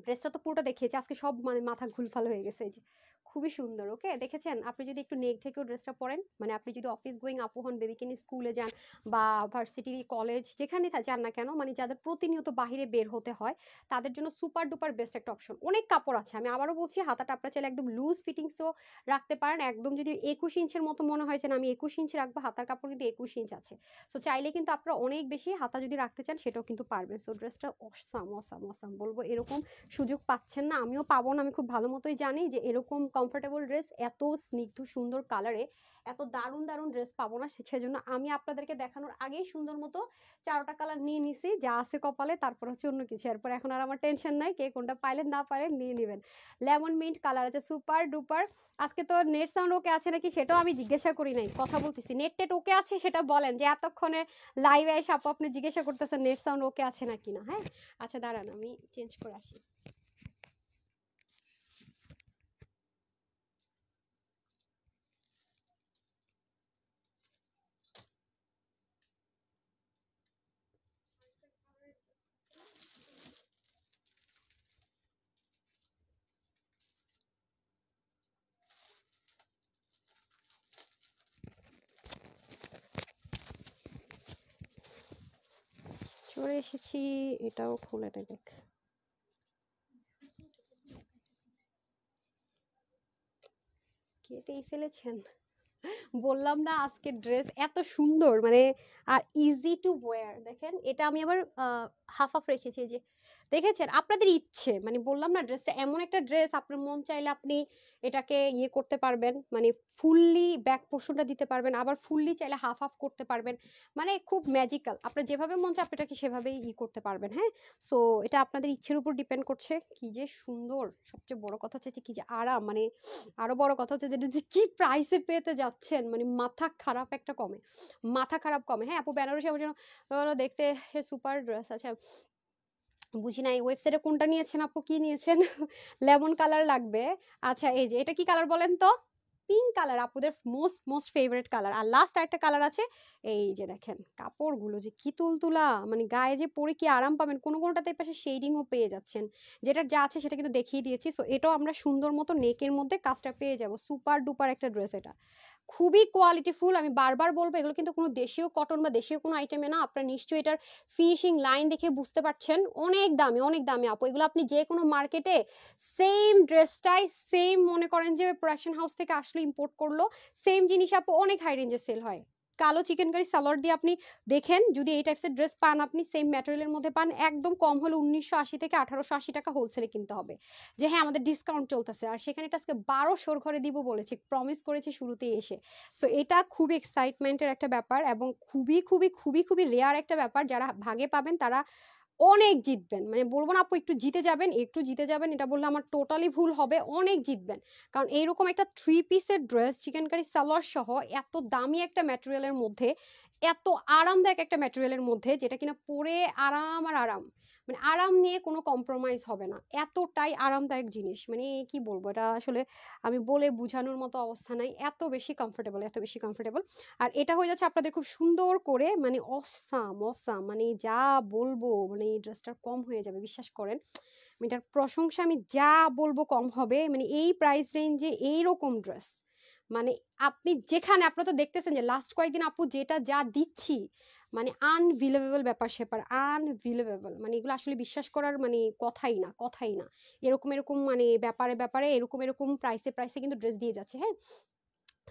ড্রেসটা তো পুরোটা দেখিয়েছি, আজকে সব মানে মাথা ঘুলফাল হয়ে গেছে। এই যে খুবই সুন্দর। ওকে, দেখেছেন? আপনি যদি একটু নেক ঢেকেও ড্রেসটা পরেন, মানে আপনি যদি অফিস গোয়িং আপু হন, বেবিকে নিয়ে স্কুলে যান বা ভার্সিটি কলেজ যেখানে যান না কেন, মানে যাদের প্রতিনিয়ত বাহিরে বের হতে হয়, তাদের জন্য সুপার ডুপার বেস্ট একটা অপশন। অনেক কাপড় আছে, আমি আবারও বলছি, হাতাটা আপনার চাইলে একদম লুজ ফিটিংসও রাখতে পারেন। একদম যদি 21 ইঞ্চের মতো মনে হয় যে না আমি 21 ইঞ্চি রাখবো, হাতার কাপড় কিন্তু 21 ইঞ্চ আছে। সো চাইলে কিন্তু আপনারা অনেক বেশি হাতা যদি রাখতে চান সেটাও কিন্তু পারবেন। সো ড্রেসটা অসাম অসাম অসাম বলবো, এরকম সুযোগ পাচ্ছেন না, আমিও পাবো না। আমি খুব ভালো মতোই জানি যে এরকম কমফোর্টেবল ড্রেস এত স্নিগ্ধ সুন্দর কালারে এত দারুণ দারুণ ড্রেস পাবো না। সেজন্য আমি আপনাদেরকে দেখানোর আগেই সুন্দর মতো 4টা কালার নিয়ে নিছি, যা আছে কপালে, তারপর হচ্ছে অন্য কিছু। এরপর এখন আর আমার টেনশন নাই, কে কোনটা পাইলেন না পাইলেন নিয়ে নেবেন। লেমন মিন্ট কালার আছে, সুপার ডুপার। আজকে তো নেট সাউন্ড ওকে আছে নাকি সেটাও আমি জিজ্ঞাসা করি নাই, কথা বলতেছি। নেট টেট ওকে আছে সেটা বলেন, যে এতক্ষণে লাইভে এসে আপনি জিজ্ঞাসা করতেছেন নেট সাউন্ড ওকে আছে নাকি না। হ্যাঁ, আচ্ছা দাঁড়ান আমি চেঞ্জ করে আসি। চলে এসেছি, এটাও খুলে দেখ। কেটেই ফেলেছেন। বললাম না আজকে ড্রেস এত সুন্দর, মানে আর ইজি টু ওয়্যার। দেখেন এটা আমি আবার হাফ হাফ রেখেছি, এই যে দেখেছেন, আপনাদের ইচ্ছে, মানে বললাম না ড্রেসটা এমন একটা ড্রেস, আপনার মন চাইলে আপনি এটাকে ইয়ে করতে পারবেন, মানে ফুললি ব্যাক পোর্শনটা দিতে পারবেন, আবার ফুললি চাইলে হাফ হাফ করতে পারবেন। মানে খুব ম্যাজিক্যাল, আপনার যেভাবে মন চায় আপনি এটাকে সেভাবেই ই করতে পারবেন। হ্যাঁ, সো এটা আপনাদের ইচ্ছের উপর ডিপেন্ড করছে। কি যে সুন্দর, সবচেয়ে বড় কথা হচ্ছে কি যে আরাম, মানে আরো বড় কথা হচ্ছে যেটা যে কি প্রাইসে পেতে যাচ্ছেন, মানে মাথা খারাপ একটা কমে, মাথা খারাপ কমে। হ্যাঁ আপু, বেনারসি আমার জন্য দেখতে সুপার ড্রেস। আচ্ছা, বুঝি নাই ওয়েবসাইটে কোনটা নিয়েছেন আপু, কি নিয়েছেন? লেমন কালার লাগবে। আচ্ছা, এই যে এটা কি কালার বলেন তো? পিঙ্ক কালার, আপুদের মোস্ট মোস্ট ফেভারিট কালার। আর লাস্ট আরেকটা কালার আছে, এই যে দেখেন কাপড়গুলো যে কি তুলতুলা, মানে গায়ে যে পরে কি আরাম পাবেন। কোনো কোনোটাতে পাশে শেডিংও পেয়ে যাচ্ছেন, যেটা যা আছে সেটা কিন্তু দেখিয়ে দিয়েছি। সো এটাও আমরা সুন্দর মতো নেকের মধ্যে কাজটা পেয়ে যাব। সুপার ডুপার একটা ড্রেস, এটা খুবই কোয়ালিটিফুল। আমি বারবার বলবো, এগুলো কিন্তু কোনো দেশীয় কটন বা দেশীয় কোনো আইটেমে না। আপনারা নিশ্চয়ই এটার ফিনিশিং লাইন দেখে বুঝতে পারছেন, অনেক দামি অনেক দামি আপু। এগুলো আপনি যে কোনো মার্কেটে সেম ড্রেসটাই সেম মনে করেন যে প্রোডাকশন হাউস থেকে আসলে ইম্পোর্ট করলো, সেম জিনিস আপু অনেক হাই রেঞ্জে সেল হয়। কালো চিকেন কারি সালোয়ার দিয়ে আপনি দেখেন, যদি এই টাইপসের ড্রেস পান আপনি সেম ম্যাটেরিয়ালের মধ্যে পান, একদম কম হলে 1980 থেকে 1880 টাকা হোলসেলে কিনতে হবে। যে হ্যাঁ আমাদের ডিসকাউন্ট চলতেছে, আর সেখানে এটা আজকে 1200 ঘরে দিব বলেছি, প্রমিস করেছি শুরুতেই এসে। সো এটা খুবই এক্সাইটমেন্টের একটা ব্যাপার এবং খুবই খুবই খুবই খুবই রেয়ার একটা ব্যাপার। যারা ভাগে পাবেন তারা অনেক জিতবেন, মানে বলবো না আপু একটু জিতে যাবেন, একটু জিতে যাবেন এটা বললে আমার টোটালি ভুল হবে, অনেক জিতবেন। কারণ এইরকম একটা 3 পিসের ড্রেস চিকেন কারি সালোয়ার সহ এত দামি একটা ম্যাটেরিয়ালের মধ্যে, এত আরামদায়ক একটা ম্যাটেরিয়ালের মধ্যে, যেটা কিনা পরে আরাম আর আরাম, মানে আরাম নিয়ে কোনো কম্প্রোমাইজ হবে না, এতটাই আরামদায়ক জিনিস, মানে কি বলবো এটা আসলে আমি বলে বোঝানোর মতো অবস্থা নাই, এত বেশি কমফোর্টেবল, এত বেশি কমফোর্টেবল। আর এটা হয়ে যাচ্ছে আপনাদের খুব সুন্দর করে, মানে অসাম অসাম, মানে যা বলবো, মানে এই ড্রেসটার কম হয়ে যাবে বিশ্বাস করেন, এটার প্রশংসা আমি যা বলবো কম হবে। মানে এই প্রাইস রেঞ্জে এইরকম ড্রেস, মানে আপনি যেখানে, আপনারা তো দেখতেছেন যে লাস্ট কয়েকদিন আপু যেটা যা দিচ্ছি, মানে আনবিলিভেবল ব্যাপার স্যাপার, আনবিলিভেবল, মানে এগুলো আসলে বিশ্বাস করার মানে কথাই না, কথাই না। এরকম এরকম মানে ব্যাপারে ব্যাপারে এরকম এরকম প্রাইসে প্রাইসে কিন্তু ড্রেস দিয়ে যাচ্ছে। হ্যাঁ,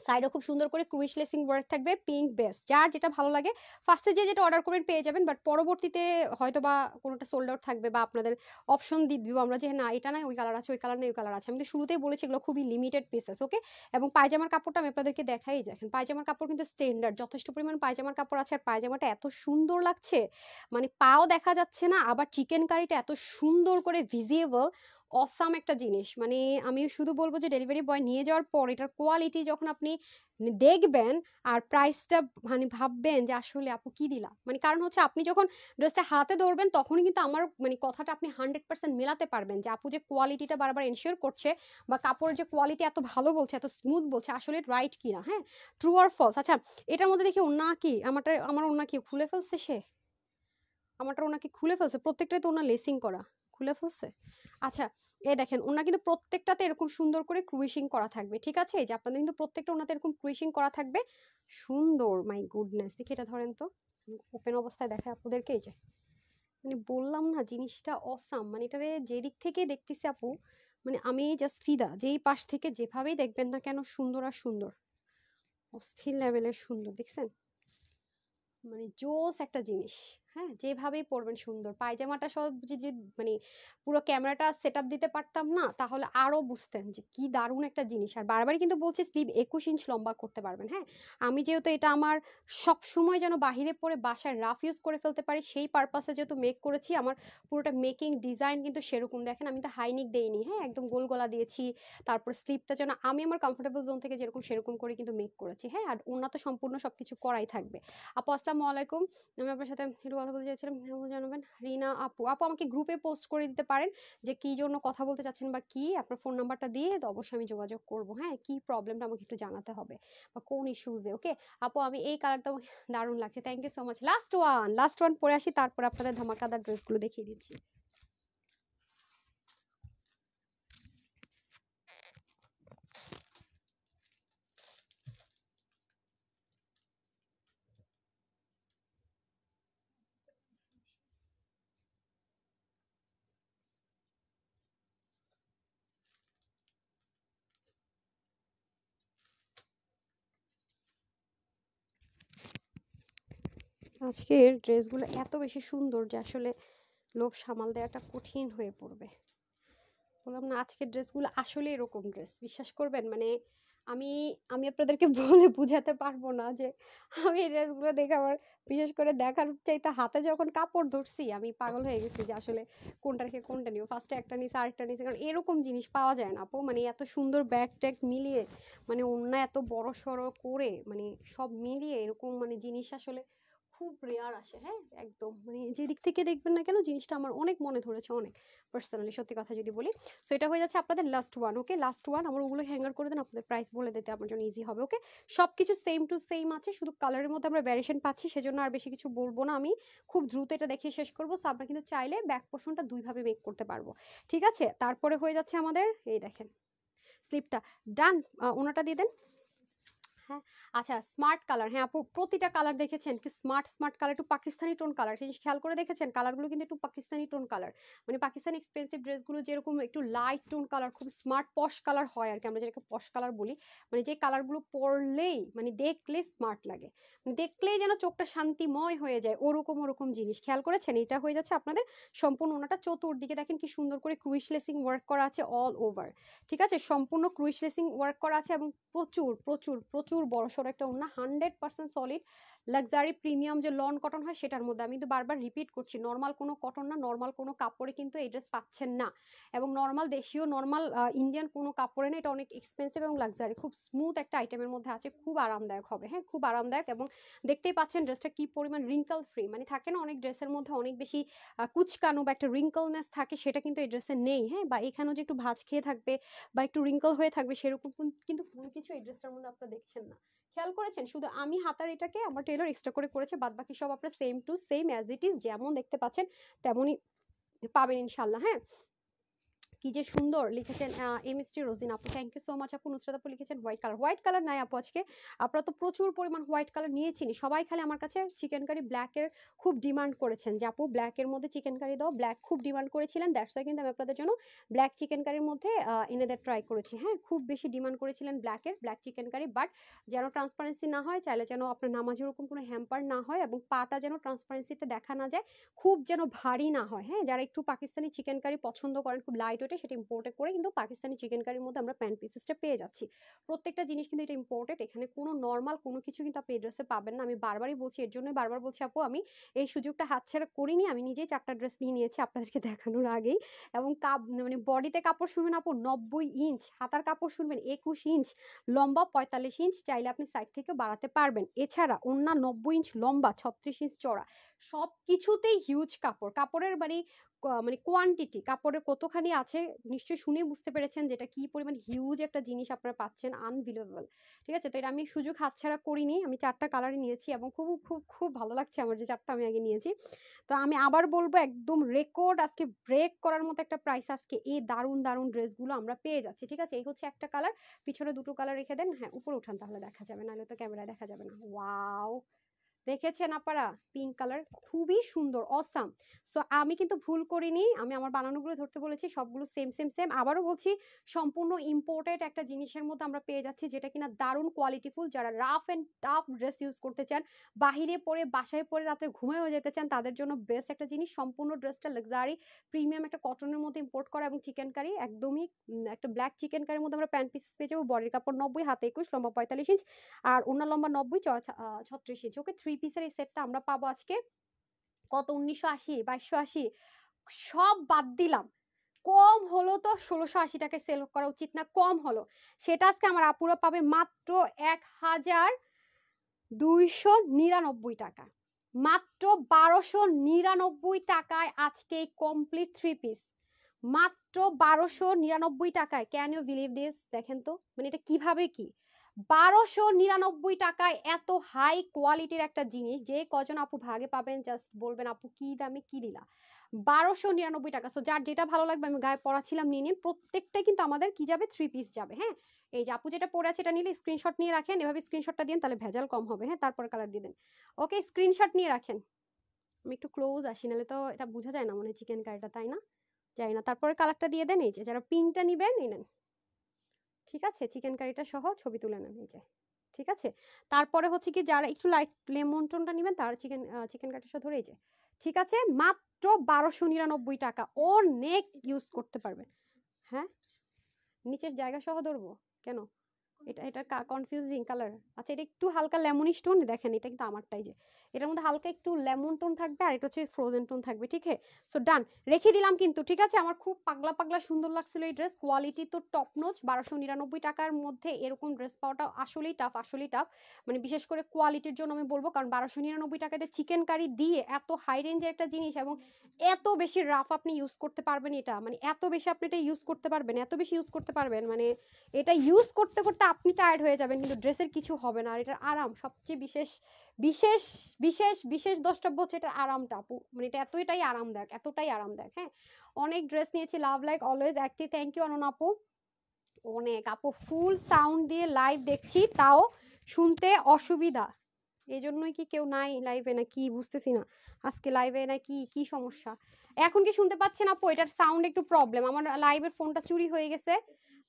সাইডে খুব সুন্দর করে ক্রুইশ লেসিং ওয়ার্ক থাকবে, পিঙ্ক বেস, যার যেটা ভালো লাগে ফার্স্টে যে যেটা অর্ডার করবেন পেয়ে যাবেন, বাট পরবর্তীতে হয়তো বা কোনোটা সোল্ড আউট থাকবে, বা আপনাদের অপশন দিব আমরা যে না এটা না ওই কালার আছে, ওই কালার নেই ওই কালার আছে। আমি তো শুরুতেই বলেছি এগুলো খুবই লিমিটেড পিসেস। ওকে, এবং পায়জামার কাপড়টা আমি আপনাদেরকে দেখাই, দেখেন পায়জামার কাপড় কিন্তু স্ট্যান্ডার্ড, যথেষ্ট পরিমাণ পায়জামার কাপড় আছে, আর পায়জামাটা এত সুন্দর লাগছে, মানে পাও দেখা যাচ্ছে না, আবার চিকেন কারিটা এত সুন্দর করে ভিজিবল, অসাম একটা জিনিস। মানে আমি শুধু বলবো যে ডেলিভারি বয় নিয়ে যাওয়ার পর এটার কোয়ালিটি যখন আপনি দেখবেন আর প্রাইসটা, মানে ভাববেন যে আসলে আপু কি দিলা, মানে কারণ হচ্ছে আপনি যখন ড্রেসটা হাতে ধরবেন তখনই কিন্তু আমার মানে কথাটা আপনি 100% মেলাতে পারবেন যে আপু যে কোয়ালিটিটা বারবার এনশিওর করছে, বা কাপড়ের যে কোয়ালিটি এত ভালো বলছে, এত স্মুথ বলছে, আসলে রাইট কিনা, হ্যাঁ ট্রু আর ফলস। আচ্ছা, এটার মধ্যে দেখি ওন্না কি, আমার ওন্না কি খুলে ফেলছে সে, আমারটা ওনাকে খুলে ফেলছে, প্রত্যেকটাই তো ওনা লেসিং করা, খুলে ফেলছে। আচ্ছা, এই দেখেন ওনা কিন্তু প্রত্যেকটাতে এরকম সুন্দর করে ক্রুইশিং করা থাকবে, ঠিক আছে, এই যে আপনাদের কিন্তু প্রত্যেকটা ওনাতে এরকম ক্রুইশিং করা থাকবে, সুন্দর, মাই গুডনেস। দেখি এটা ধরেন তো, ওপেন অবস্থায় দেখে আপনাদেরকে, এই যে মানে বললাম না জিনিসটা অসাম, মানে এটারে যে দিক থেকে দেখতেছি আপু, মানে আমি জাস্ট ফিদা, যেই পাশ থেকে যেভাবেই দেখবেন না কেন সুন্দর আর সুন্দর, অস্থির লেভেলের সুন্দর, দেখছেন, মানে জোস একটা জিনিস। হ্যাঁ, যেভাবেই পরবেন সুন্দর, পায়জামাটা সব যে মানে পুরো ক্যামেরাটা সেট আপ দিতে পারতাম না তাহলে আরো বুঝতেন যে কি দারুণ একটা জিনিস। আর বারবারই কিন্তু বলছি স্লিভ 21 ইঞ্চ লম্বা করতে পারবেন। হ্যাঁ, আমি যেহেতু এটা আমার সব সময় যেন বাহিরে পরে বাসায় রাফ ইউজ করে ফেলতে পারি সেই পারপাসে যেহেতু মেক করেছি, আমার পুরোটা মেকিং ডিজাইন কিন্তু সেরকম, দেখেন আমি তো হাইনিক দেইনি, হ্যাঁ একদম গোল গলা দিয়েছি, তারপর স্লিভটা যেন আমি আমার কমফোর্টেবল জোন থেকে যেরকম সেরকম করে কিন্তু মেক করেছি। হ্যাঁ, আর ওনা তো সম্পূর্ণ সবকিছু করাই থাকবে। আপু আসসালামু আলাইকুম, আমি আপনার সাথে একটু কথা বলতে চাইছিলাম, জানাবেন। রিনা আপু, আপু আমাকে গ্রুপে পোস্ট করে দিতে পারেন যে কি জন্য কথা বলতে চাচ্ছেন, বা কি আপনার ফোন নাম্বারটা দিয়ে তো অবশ্যই আমি যোগাযোগ করব। হ্যাঁ, কি প্রবলেমটা আমাকে একটু জানাতে হবে, বা কোন ইস্যুজে। ওকে আপু, আমি এই কালারটা দারুণ লাগছে, thank you so much. Last one পরে আসি, তারপর আপনাদের ধামাকাদার ড্রেসগুলো দেখিয়ে দিচ্ছি। আজকের ড্রেসগুলো এত বেশি সুন্দর যে আসলে লোভ সামাল দেওয়াটা কঠিন হয়ে পড়বে। বললাম না আজকের ড্রেসগুলো আসলে এরকম ড্রেস, বিশ্বাস করবেন, মানে আমি আমি আপনাদেরকে বলে বুঝাতে পারবো না যে আমি এই ড্রেসগুলো দেখে আমার, বিশেষ করে দেখার চাইতে হাতে যখন কাপড় ধরছি আমি পাগল হয়ে গেছি যে আসলে কোনটা রেখে কোনটা নিব, ফার্স্টে একটা নিয়েছি আরেকটা নিয়েছি, কারণ এরকম জিনিস পাওয়া যায় না আপু, মানে এত সুন্দর ব্যাগ ট্যাগ মিলিয়ে, মানে অন্য এত বড় সড়ো করে, মানে সব মিলিয়ে এরকম মানে জিনিস আসলে খুব রেয়ার আসে। হ্যাঁ, একদম মানে যেদিক থেকে দেখবেন না কেন জিনিসটা আমার অনেক মনে ধরেছে, অনেক পার্সোনালি সত্যি কথা যদি বলি। সো এটা হয়ে যাচ্ছে আপনাদের লাস্ট ওয়ান। ওকে, লাস্ট ওয়ান, আমার ওগুলো হ্যাঙ্গার করে দেন, আপনাদের প্রাইস বলে দিতে আমার জন্য ইজি হবে। ওকে, সবকিছু সেম টু সেম আছে, শুধু কালারের মধ্যে আমরা ভ্যারিয়েশন পাচ্ছি, সেজন্য আর বেশি কিছু বলবো না, আমি খুব দ্রুত এটা দেখিয়ে শেষ করবো। সো আমরা কিন্তু চাইলে ব্যাক পোর্শনটা দুইভাবে মেক করতে পারবো, ঠিক আছে। তারপরে হয়ে যাচ্ছে আমাদের এই দেখেন স্লিপটা ডান, ওনাটা দিয়ে দেন। হ্যাঁ আচ্ছা, স্মার্ট কালার, হ্যাঁ আপু প্রতিটা কালার দেখেছেন কি স্মার্ট স্মার্ট কালার, একটু পাকিস্তানি টোন কালার, জিনিস খেয়াল করে দেখেছেন কালারগুলো কিন্তু একটু পাকিস্তানি টোন কালার, মানে পাকিস্তানি এক্সপেন্সিভ ড্রেসগুলো যেরকম একটু লাইট টোন কালার, খুব স্মার্ট পশ কালার হয় আর কি, আমরা যেটাকে পশ কালার বলি, মানে যে কালারগুলো পরলেই মানে দেখলে স্মার্ট লাগে, মানে দেখলেই যেন চোখটা শান্তিময় হয়ে যায়, ওরকম ওরকম জিনিস খেয়াল করেছেন। এটা হয়ে যাচ্ছে আপনাদের সম্পূর্ণ ওনাটা, চতুর্দিকে দেখেন কি সুন্দর করে ক্রুইশ লেসিং ওয়ার্ক করা আছে অল ওভার, ঠিক আছে, সম্পূর্ণ ক্রুইশ লেসিং ওয়ার্ক করা আছে এবং প্রচুর প্রচুর প্রচুর বড়সড় একটা ওড়না, 100% সলিড লাক্সারি প্রিমিয়াম যে লন কটন হয় সেটার মধ্যে, আমি তো বারবার রিপিট করছি, নর্মাল কোনো কটন না, নর্মাল কোনো কাপড়ে কিন্তু এই ড্রেস পাচ্ছেন না, এবং নর্মাল দেশীয় নর্মাল ইন্ডিয়ান কোনো কাপড়ে না, এটা অনেক এক্সপেন্সিভ এবং লাক্সারি, খুব স্মুথ একটা আইটেমের মধ্যে আছে, খুব আরামদায়ক হবে, হ্যাঁ খুব আরামদায়ক, এবং দেখতেই পাচ্ছেন ড্রেসটা কি পরিমাণ রিঙ্কল ফ্রি, মানে থাকে না অনেক ড্রেসের মধ্যে অনেক বেশি কুচকানো বা একটা রিঙ্কলনেস থাকে, সেটা কিন্তু এই ড্রেসে নেই, হ্যাঁ, বা এখানেও যে একটু ভাঁজ খেয়ে থাকবে বা একটু রিঙ্কল হয়ে থাকবে সেরকম কিন্তু কোনো কিছু এই ড্রেসটার মধ্যে আপনারা দেখছেন না, খেয়াল করেছেন, শুধু আমি হাতার এটাকে আমার টেলর এক্সট্রা করে করেছে, বাদ বাকি সব আপনারা same to same as it is যেমন দেখতে পাচ্ছেন তেমনই পাবেন ইনশাল্লাহ। হ্যাঁ কি যে সুন্দর লিখেছেন এমএসটি রোজিন আপু, থ্যাংক ইউ সো মাচ আপু। নুসরাত আপু লিখেছেন হোয়াইট কালার নাই আপু আজকে, আপনারা তো প্রচুর পরিমাণ হোয়াইট কালার নিয়েছিনি সবাই, খালি আমার কাছে চিকেন কারি ব্ল্যাকের খুব ডিমান্ড করেছেন যে আপু ব্ল্যাকের মধ্যে চিকেন কারি দাও, ব্ল্যাক খুব ডিমান্ড করেছিলেন, দ্যাটস ওয়াই কিন্তু আমি আপনাদের জন্য ব্ল্যাক চিকেন কারির মধ্যে এনে দেওয়ার ট্রাই করেছি। হ্যাঁ খুব বেশি ডিমান্ড করেছিলেন ব্ল্যাক চিকেন কারি, বাট যেন ট্রান্সপারেন্সি না হয়, চাইলে যেন আপনার নামাজের ওরকম কোনো হ্যাম্পার না হয়, এবং পাটা যেন ট্রান্সপারেন্সিতে দেখা না যায়, খুব যেন ভারী না হয়। হ্যাঁ যারা একটু পাকিস্তানি চিকেন কারি পছন্দ করেন খুব লাইট ওয়েটে, সেটা ইম্পোর্টেড করে কিন্তু পাকিস্তানি চিকেন কারির মধ্যে আমরা প্যান্ট পিসেসটা পেয়ে যাচ্ছি, প্রত্যেকটা জিনিস কিন্তু এটা ইম্পোর্টেড, এখানে কোনো নর্মাল কোনো কিছু কিন্তু আপনি এই ড্রেসে পাবেন না, আমি বারবারই বলছি, এর জন্যই বারবার বলছি আপু আমি এই সুযোগটা হাতছাড়া করিনি, আমি নিজেই 4টা ড্রেস নিয়ে নিয়েছি আপনাদেরকে দেখানোর আগেই, এবং মানে বডিতে কাপড় শুনবেন আপু 90 ইঞ্চ, হাতার কাপড় শুনবেন 21 ইঞ্চ, লম্বা 45 ইঞ্চ, চাইলে আপনি সাইড থেকে বাড়াতে পারবেন, এছাড়া ওন্না 90 ইঞ্চ লম্বা, 36 ইঞ্চ চড়া, সব কিছুতেই হিউজ কাপড়, কাপড়ের মানে কোয়ান্টিটি কাপড়ের কতখানি আছে নিশ্চয়ই শুনে বুঝতে পেরেছেন যেটা কি পরিমাণ হিউজ একটা জিনিস আপনারা পাচ্ছেন, আনবিলিভেবল, ঠিক আছে। তো এটা আমি সুযোগ হাতছাড়া করিনি, আমি 4টা কালারই নিয়েছি এবং খুব খুব খুব ভালো লাগছে আমার যে 4টা আমি আগে নিয়েছি। তো আমি আবার বলবো একদম রেকর্ড আজকে ব্রেক করার মতো একটা প্রাইস আজকে এই দারুণ দারুণ ড্রেসগুলো আমরা পেয়ে যাচ্ছি, ঠিক আছে। এই হচ্ছে একটা কালার, পিছনে 2টো কালার রেখে দেন, হ্যাঁ উপরে উঠান তাহলে দেখা যাবে, নাহলে তো ক্যামেরায় দেখা যাবে না। ওয়াও দেখেছেন আপনারা পিঙ্ক কালার খুবই সুন্দর অসাম। সো আমি কিন্তু ভুল করিনি, আমি আমার বানানোগুলো ধরতে বলেছি, সবগুলো সেম সেম সেম, আবারও বলছি সম্পূর্ণ ইম্পোর্টেড একটা জিনিসের মধ্যে আমরা পেয়ে যাচ্ছি, যেটা কিনা দারুণ কোয়ালিটিফুল, যারা rough and tough dress use করতে চান, বাহিরে পরে বাসায় পরে রাতে ঘুমেও যেতে চান, তাদের জন্য বেস্ট একটা জিনিস, সম্পূর্ণ ড্রেসটা লাক্সারি প্রিমিয়াম একটা কটনের মধ্যে ইম্পোর্ট করা, এবং চিকেন কারি একদমই একটা ব্ল্যাক চিকেন কারির মধ্যে আমরা প্যান্ট পিসেস পেয়ে যাবো, বডির কাপড় 90, হাতে 21, লম্বা 45 ইঞ্চ, আর ওনার লম্বা 90, চড়া 36 ইঞ্চ। ওকে 3 পিসের এই সেটটা আমরা পাবো আজকে কত, 1980, 2280, সব বাদ দিলাম, কম হলো তো 1680 টাকায় সেল করা উচিত না, কম হলো, সেটা আজকে আমার আপুরা পাবে মাত্র 1299 টাকা, মাত্র 1299 টাকায় আজকে কমপ্লিট 3 পিস, মাত্র 1299 টাকায়। Can you believe this? দেখেন তো মানে এটা কিভাবে কি 1299 টাকায় এত হাই কোয়ালিটির একটা জিনিস, যে কজন আপু ভাগে পাবেন জাস্ট বলবেন আপু কি দামে কি দিলা, 1299 টাকা। সো যার যেটা ভালো লাগবে, আমি গায়ে পরাছিলাম নিয়ে নিন, প্রত্যেকটাই কিন্তু আমাদের কি যাবে 3 পিস যাবে। হ্যাঁ এই যে আপু যেটা পরে আছে এটা নিলে স্ক্রিনশট নিয়ে রাখেন, এভাবে স্ক্রিনশটটা দিন তাহলে ভেজাল কম হবে। হ্যাঁ তারপরে কালার দিয়ে দেন, ওকে স্ক্রিনশট নিয়ে রাখেন। আমি একটু ক্লোজ আসি, নাহলে তো এটা বোঝা যায় না মনে হয় চিকেন কারিটা, তাই না? যাই না, তারপরে কালারটা দিয়ে দেন, এই যে যারা পিঙ্কটা নিবেন এই নেন, ঠিক আছে, চিকেন কারিটা সহ ছবি তুলে নেন এই যে, ঠিক আছে। তারপরে হচ্ছে কি যারা একটু লাইট লেমন টোনটা নেবেন তার চিকেন কারিটা সহ ধরে এই যে, ঠিক আছে, মাত্র 1299 টাকা, অনেক ইউজ করতে পারবেন। হ্যাঁ নিচের জায়গা সহ ধরবো কেন, এটা এটা কনফিউজিং কালার। আচ্ছা এটা একটু হালকা লেমনিশ টোন, দেখেন এটা কিন্তু আমারটাই যে এটার মধ্যে হালকা একটু লেমন টোন থাকবে, আর এটা হচ্ছে ফ্রোজেন টোন থাকবে, ঠিক আছে। সো ডান, রেখে দিলাম কিন্তু, ঠিক আছে। আমার খুব পাগলা পাগলা সুন্দর লাগছিল এই ড্রেস, কোয়ালিটি তো টপ নোচ, 1299 টাকার মধ্যে এরকম ড্রেস পাওয়াটা আসলেই টাফ, আসলেই টাফ, মানে বিশেষ করে কোয়ালিটির জন্য আমি বলবো, কারণ 1299 টাকাতে চিকেন কারি দিয়ে এত হাই রেঞ্জের একটা জিনিস, এবং এত বেশি রাফ আপনি ইউজ করতে পারবেন, এটা মানে এত বেশি আপনি এটা ইউজ করতে পারবেন, এত বেশি ইউজ করতে পারবেন, মানে এটা ইউজ করতে করতে আপনি টায়ার্ড হয়ে যাবেন, কিন্তু ড্রেসের কিছু হবে না। আর এটার আরাম সবচেয়ে বিশেষ বিশেষ বিশেষ বিশেষ দ্রষ্টব্য হচ্ছে এটার আরামটা আপু, মানে এটা এতটাই আরামদায়ক, এতটাই আরামদায়ক। হ্যাঁ অনেক ড্রেস নিয়েছি, love like always active, thank you অনন আপু, অনেক আপু ফুল সাউন্ড দিয়ে লাইভ দেখছি, তাও শুনতে অসুবিধা, এই জন্যই কি কেউ নাই লাইভে না কি বুঝতেছি না, আজকে লাইভে না কি কি সমস্যা। এখন কি শুনতে পাচ্ছেন আপু? এটার সাউন্ড একটু প্রবলেম, আমার লাইভের ফোনটা চুরি হয়ে গেছে,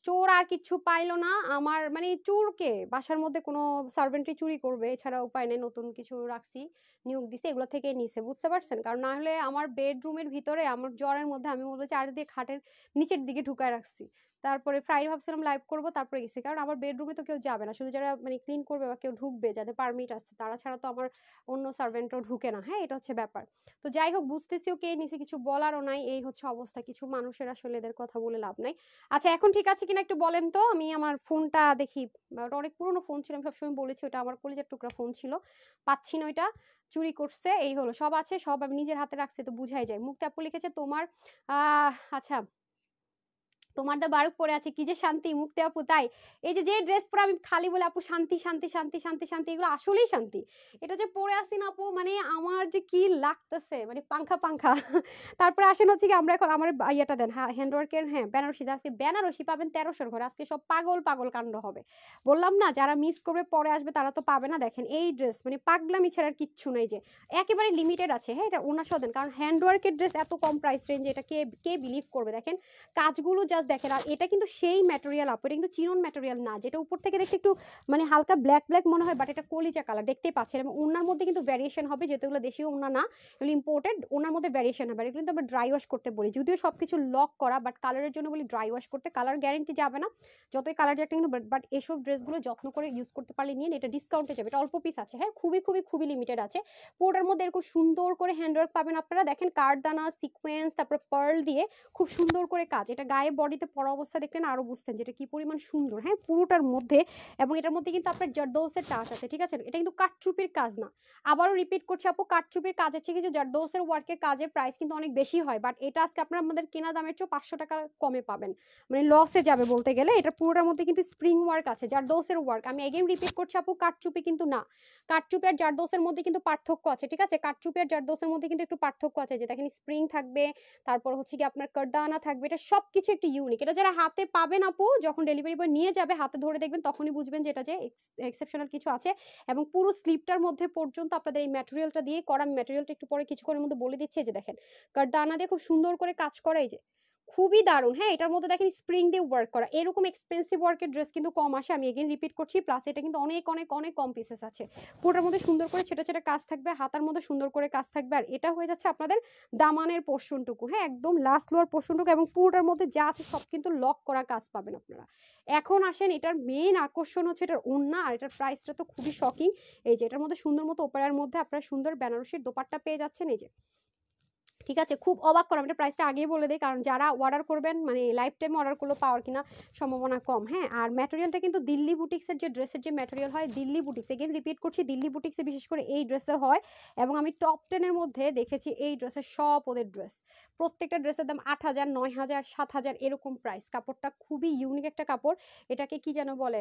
চোর আর কিচ্ছু পাইলো না আমার, মানে চোরকে বাসার মধ্যে কোনো সার্ভেন্টই চুরি করবে, এছাড়া উপায় নেই, নতুন কিছু রাখছি, নিয়োগ দিছে, এগুলো থেকে নিছে, বুঝতে পারছেন? কারণ না হলে আমার বেডরুমের ভিতরে আমার জ্বরের মধ্যে আমি বলবো চারিদিকে খাটের নিচের দিকে ঢুকায় রাখছি। তারপরে ফ্রাইডে ভাবছিলাম লাইভ করবো, তারপরে গেছি, কারণ আমার বেডরুমে তো কেউ যাবে না, শুধু যারা মানে ক্লিন করবে বা কেউ ঢুকবে যাদের পারমিট আছে তারা ছাড়া তো আমার অন্য সার্ভেন্টও ঢুকে না। হ্যাঁ, এটা হচ্ছে ব্যাপার। তো যাই হোক, বুঝতেছিও কে নিচে, কিছু বলারও নাই, এই হচ্ছে অবস্থা, কিছু মানুষের আসলে এদের কথা বলে লাভ নাই। আচ্ছা, এখন ঠিক আছে কিনা একটু বলেন তো, আমি আমার ফোনটা দেখি, ওটা অনেক পুরনো ফোন ছিল, আমি সবসময় বলেছি ওটা আমার কলিজার টুকরা ফোন ছিল, পাচ্ছি না ওইটা, চুরি করছে, এই হলো, সব আছে, সব আমি নিজের হাতে রাখছি, তো বুঝাই যায়। মুক্তা আপু লিখেছে তোমার আচ্ছা, তোমার দা বারুক পরে আছে, কি যে শান্তি মুক্তি আপু, তাই এই যে যে ড্রেস পরে আমি খালি বলে আপু শান্তি শান্তি শান্তি শান্তি শান্তি, এগুলো আসলেই শান্তি। এটা যে পরে আসি না আপু, মানে আমার যে কি লাগতেছে, মানে পাংখা পাংখা। তারপরে আসেন হচ্ছে কি, আমরা এখন আমার ইয়েটা দেন, হ্যাঁ হ্যান্ডওয়ার্কের, হ্যাঁ বেনারসি, আজকে বেনারসি পাবেন 1300 ঘরে, আজকে সব পাগল পাগল কাণ্ড হবে। বললাম না, যারা মিস করবে পরে আসবে তারা তো পাবে না। দেখেন এই ড্রেস মানে পাগলামি ছাড়ার কিচ্ছু নাই, যে একেবারে লিমিটেড আছে। হ্যাঁ, এটা ওনার সহ দেন, কারণ হ্যান্ডওয়ার্কের ড্রেস এত কম প্রাইস রেঞ্জে, এটা কে কে বিলিভ করবে? দেখেন কাজগুলো জাস্ট দেখেন, আর এটা কিন্তু সেই ম্যাটেরিয়াল আপু, এটা কিন্তু চিনন ম্যাটেরিয়াল না, যেটা উপর থেকে দেখতে একটু মানে হালকা ব্ল্যাক ব্ল্যাক মনে হয়, বাট এটা কলিজা কালার, দেখতেই পাচ্ছেন। এবং ওনার মধ্যে কিন্তু ভ্যারিয়েশন হবে, যেহেতু এগুলো দেশীয় ওনা না, এগুলো ইম্পোর্টেড, ওনার মধ্যে ভ্যারিয়েশন হবে। এগুলো কিন্তু আমরা ড্রাই ওয়াশ করতে বলি, যদিও সবকিছু লক করা, বাট কালারের জন্য বলি ড্রাই ওয়াশ করতে, কালার গ্যারেন্টি যাবে না যতই কালার যে একটা, কিন্তু বাট এসব ড্রেসগুলো যত্ন করে ইউজ করতে পারলে নিয়ে, এটা ডিসকাউন্টে যাবে, এটা অল্প পিস আছে, হ্যাঁ খুবই খুবই খুবই লিমিটেড আছে। পুরোটার মধ্যে এরকম সুন্দর করে হ্যান্ডওয়ার্ক পাবেন আপনারা, দেখেন কাঠদানা সিকোয়েন্স, তারপর পার্ল দিয়ে খুব সুন্দর করে কাজ, এটা গায়ে বডিতে পরা অবস্থা দেখলেন আরো বুঝতেন যেটা কি পরিমাণ সুন্দর, হ্যাঁ পুরোটার মধ্যে। এবং এটার মধ্যে কিন্তু আপনার জারদৌসের টাচ আছে, ঠিক আছে? এটা কিন্তু কাঠচুপির কাজ না, আবারও রিপিট করছি আপু, কাঠচুপির কাজের থেকে কিন্তু জারদৌসের ওয়ার্কের কাজের প্রাইস কিন্তু অনেক বেশি হয়, বাট এটা আজকে আপনার আমাদের কেনা দামের চেয়ে 500 টাকা কমে পাবেন, মানে লসে যাবে বলতে গেলে। এটা পুরোটার মধ্যে কিন্তু স্প্রিং ওয়ার্ক আছে, জারদৌসের ওয়ার্ক, আমি এগেইন রিপিট করছি আপু, কাঠচুপি কিন্তু না। কাঠচুপি আর জারদৌসের মধ্যে কিন্তু পার্থক্য আছে, ঠিক আছে? কাঠচুপি আর জারদৌসের মধ্যে কিন্তু একটু পার্থক্য আছে, যে দেখেন স্প্রিং থাকবে, তারপর হচ্ছে কি আপনার কারদানা থাকবে, এটা সবকিছু একটু ইউনিক। এটা যারা হাতে পাবেন আপু, যখন ডেলিভারি বয় নিয়ে যাবে হাতে ধরে দেখবেন, তখনই বুঝবেন যে এটা যে এক্সেপশনাল কিছু আছে। এবং পুরো স্লিপটার মধ্যে পর্যন্ত আপনাদের এই ম্যাটেরিয়ালটা দিয়ে করা, ম্যাটেরিয়ালটা একটু পরে কিছুক্ষণের মধ্যে বলে দিচ্ছে, যে দেখেন কারদানা দিয়ে খুব সুন্দর করে কাজ করা, এই যে খুবই দারুণ। হ্যাঁ, এটার মধ্যে দেখেন স্প্রিং দিয়ে ওয়ার্ক করা, এরকম এক্সপেন্সিভ ওয়ার্কের ড্রেস কিন্তু কম আসে, আমি এগেইন রিপিট করছি। প্লাস এটা কিন্তু অনেক অনেক অনেক কম পিসেস আছে, পুরোটার মধ্যে সুন্দর করে ছেটা ছেটা কাজ থাকবে, হাতার মধ্যে সুন্দর করে কাজ থাকবে। আর এটা হয়ে যাচ্ছে আপনাদের দামানের পোর্শনটুকু, হ্যাঁ একদম লাস্ট লোয়ার পোর্শনটুকু, এবং পুরোটার মধ্যে যা আছে সব কিন্তু লক করা কাজ পাবেন আপনারা। এখন আসেন, এটার মেইন আকর্ষণ হচ্ছে এটার ওড়না, আর এটার প্রাইসটা তো খুবই শকিং। এই যে এটার মধ্যে সুন্দর মতো ওপেরার মধ্যে আপনারা সুন্দর বেনারসির দোপাট্টা পেয়ে যাচ্ছেন, এই যে ঠিক আছে। খুব অবাক করা, আমি প্রাইসটা আগেই বলে দিই, কারণ যারা অর্ডার করবেন মানে লাইফ টাইম অর্ডার করলে পাওয়ার কিনা সম্ভাবনা কম। হ্যাঁ, আর ম্যাটেরিয়ালটা কিন্তু দিল্লি বুটিক্সের যে ড্রেসের যে ম্যাটেরিয়াল হয়, দিল্লি বুটিক্স, এগেন রিপিট করছি, দিল্লি বুটিক্সে বিশেষ করে এই ড্রেসে হয়। এবং আমি টপ 10-এর মধ্যে দেখেছি এই ড্রেসের সব ওদের ড্রেস, প্রত্যেকটা ড্রেসের দাম 8000, 9000, 7000 এরকম প্রাইস। কাপড়টা খুবই ইউনিক একটা কাপড়, এটাকে কি যেন বলে,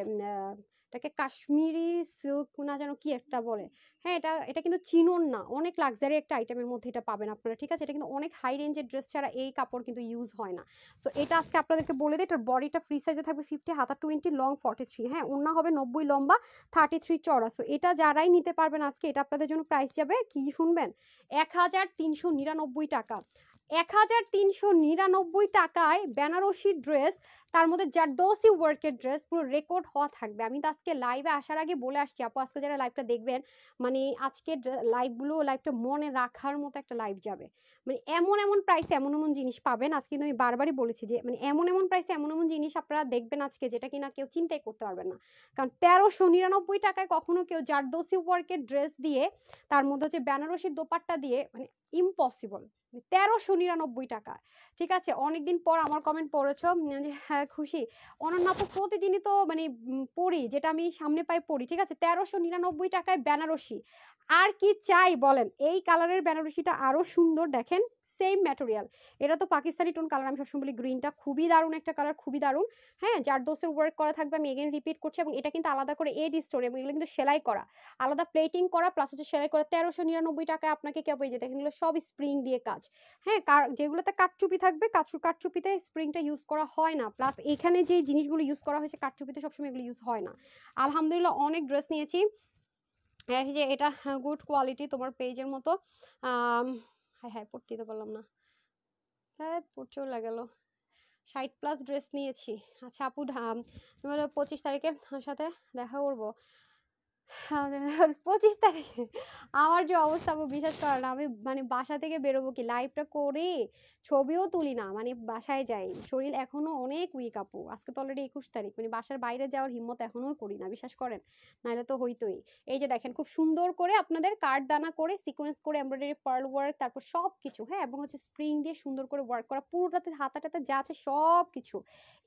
এটাকে কাশ্মীরি সিল্ক না যেন কি একটা বলে। হ্যাঁ, এটা এটা কিন্তু চিনন না, অনেক লাক্সারি একটা আইটেমের মধ্যে এটা পাবেন আপনারা, ঠিক আছে? এটা কিন্তু অনেক হাই রেঞ্জের ড্রেস ছাড়া এই কাপড় কিন্তু ইউজ হয় না। সো এটা আজকে আপনাদেরকে বলে দিই, এটার বডিটা ফ্রি সাইজে থাকবে 50, হাতা 20, লং 43, হ্যাঁ ওড়না হবে 90, লম্বা 33 চড়া। সো এটা যারাই নিতে পারবেন আজকে, এটা আপনাদের জন্য প্রাইস যাবে কি শুনবেন, 1399 টাকা। 1399 টাকায় বেনারসি ড্রেস, তার মধ্যে জারদৌসি ওয়ার্কের ড্রেস, পুরো রেকর্ড হওয়া থাকবে। আমি তো আজকে লাইভে আসার আগে বলে আসছি আপু, আজকে যারা লাইভটা দেখবেন, মানে আজকে লাইভগুলো, লাইভটা মনে রাখার মতো একটা লাইভ যাবে। মানে এমন এমন প্রাইসে এমন এমন জিনিস পাবেন আজকে, কিন্তু আমি বারবারই বলেছি যে মানে এমন এমন প্রাইসে এমন এমন জিনিস আপনারা দেখবেন আজকে, যেটা কিনা কেউ চিন্তাই করতে পারবেন না। কারণ 1399 টাকায় কখনো কেউ জারদৌসি ওয়ার্কের ড্রেস দিয়ে, তার মধ্যে হচ্ছে বেনারসির দোপাট্টা দিয়ে, মানে ইম্পসিবল। 1399 টাকা, ঠিক আছে? অনেকদিন পর আমার কমেন্ট পড়েছো যে হ্যাঁ খুশি, অনন্য আপু প্রতিদিনই তো মানে পড়ি, যেটা আমি সামনে পাই পড়ি, ঠিক আছে? 1399 টাকায় বেনারসি, আর কি চাই বলেন? এই কালারের বেনারসিটা আরো সুন্দর, দেখেন সেম ম্যাটেরিয়াল। এটা তো পাকিস্তানি টোন কালার, আমি সবসময় বলি গ্রিনটা খুবই দারুণ একটা কালার, খুবই দারুণ। হ্যাঁ, জারদোসের ওয়ার্ক করা থাকবে, আমি এগেন রিপিট করছি। এবং এটা কিন্তু আলাদা করে এডি স্টোন, এবং এগুলো কিন্তু সেলাই করা, আলাদা প্লেটিং করা, প্লাস হচ্ছে সেলাই করা। 1399 টাকায় আপনাকে কেউ পেয়ে যেতে। এগুলো সব স্প্রিং দিয়ে কাজ। হ্যাঁ, যেগুলোতে কাঠচুপি থাকবে, কাঠচুপিতে স্প্রিংটা ইউজ করা হয় না। প্লাস এখানে যে জিনিসগুলো ইউজ করা হয়েছে কাঠচুপিতে সবসময় এগুলো ইউজ হয় না। আলহামদুলিল্লাহ অনেক ড্রেস নিয়েছি। এই যে এটা গুড কোয়ালিটি, তোমার পেজের মতো। হ্যাঁ হ্যাঁ, পড়তেই তো পারলাম না, হ্যাঁ পড়তেও লাগালো। 60+ ড্রেস নিয়েছি। আচ্ছা আপু, তোমার 25 তারিখে আমার সাথে দেখা করবো। 25 তারিখে আমার যে অবস্থা আপু, বিশ্বাস করেন না, আমি মানে বাসা থেকে বেরোবো কি, লাইভটা করে ছবিও তুলি না, মানে বাসায় যাই। শরীর এখনো অনেক উইক আপু। আজকে তো অলরেডি 21 তারিখ, মানে বাসার বাইরে যাওয়ার হিম্মত এখনো করি না, বিশ্বাস করেন, নাহলে তো হইতোই। এই যে দেখেন, খুব সুন্দর করে আপনাদের কার্ড দানা করে সিকোয়েন্স করে এমব্রয়ডারি পার্ল ওয়ার্ক, তারপর সব কিছু, হ্যাঁ, এবং হচ্ছে স্প্রিং দিয়ে সুন্দর করে ওয়ার্ক করা, পুরোটাতে হাতাটাতে যা আছে সব কিছু,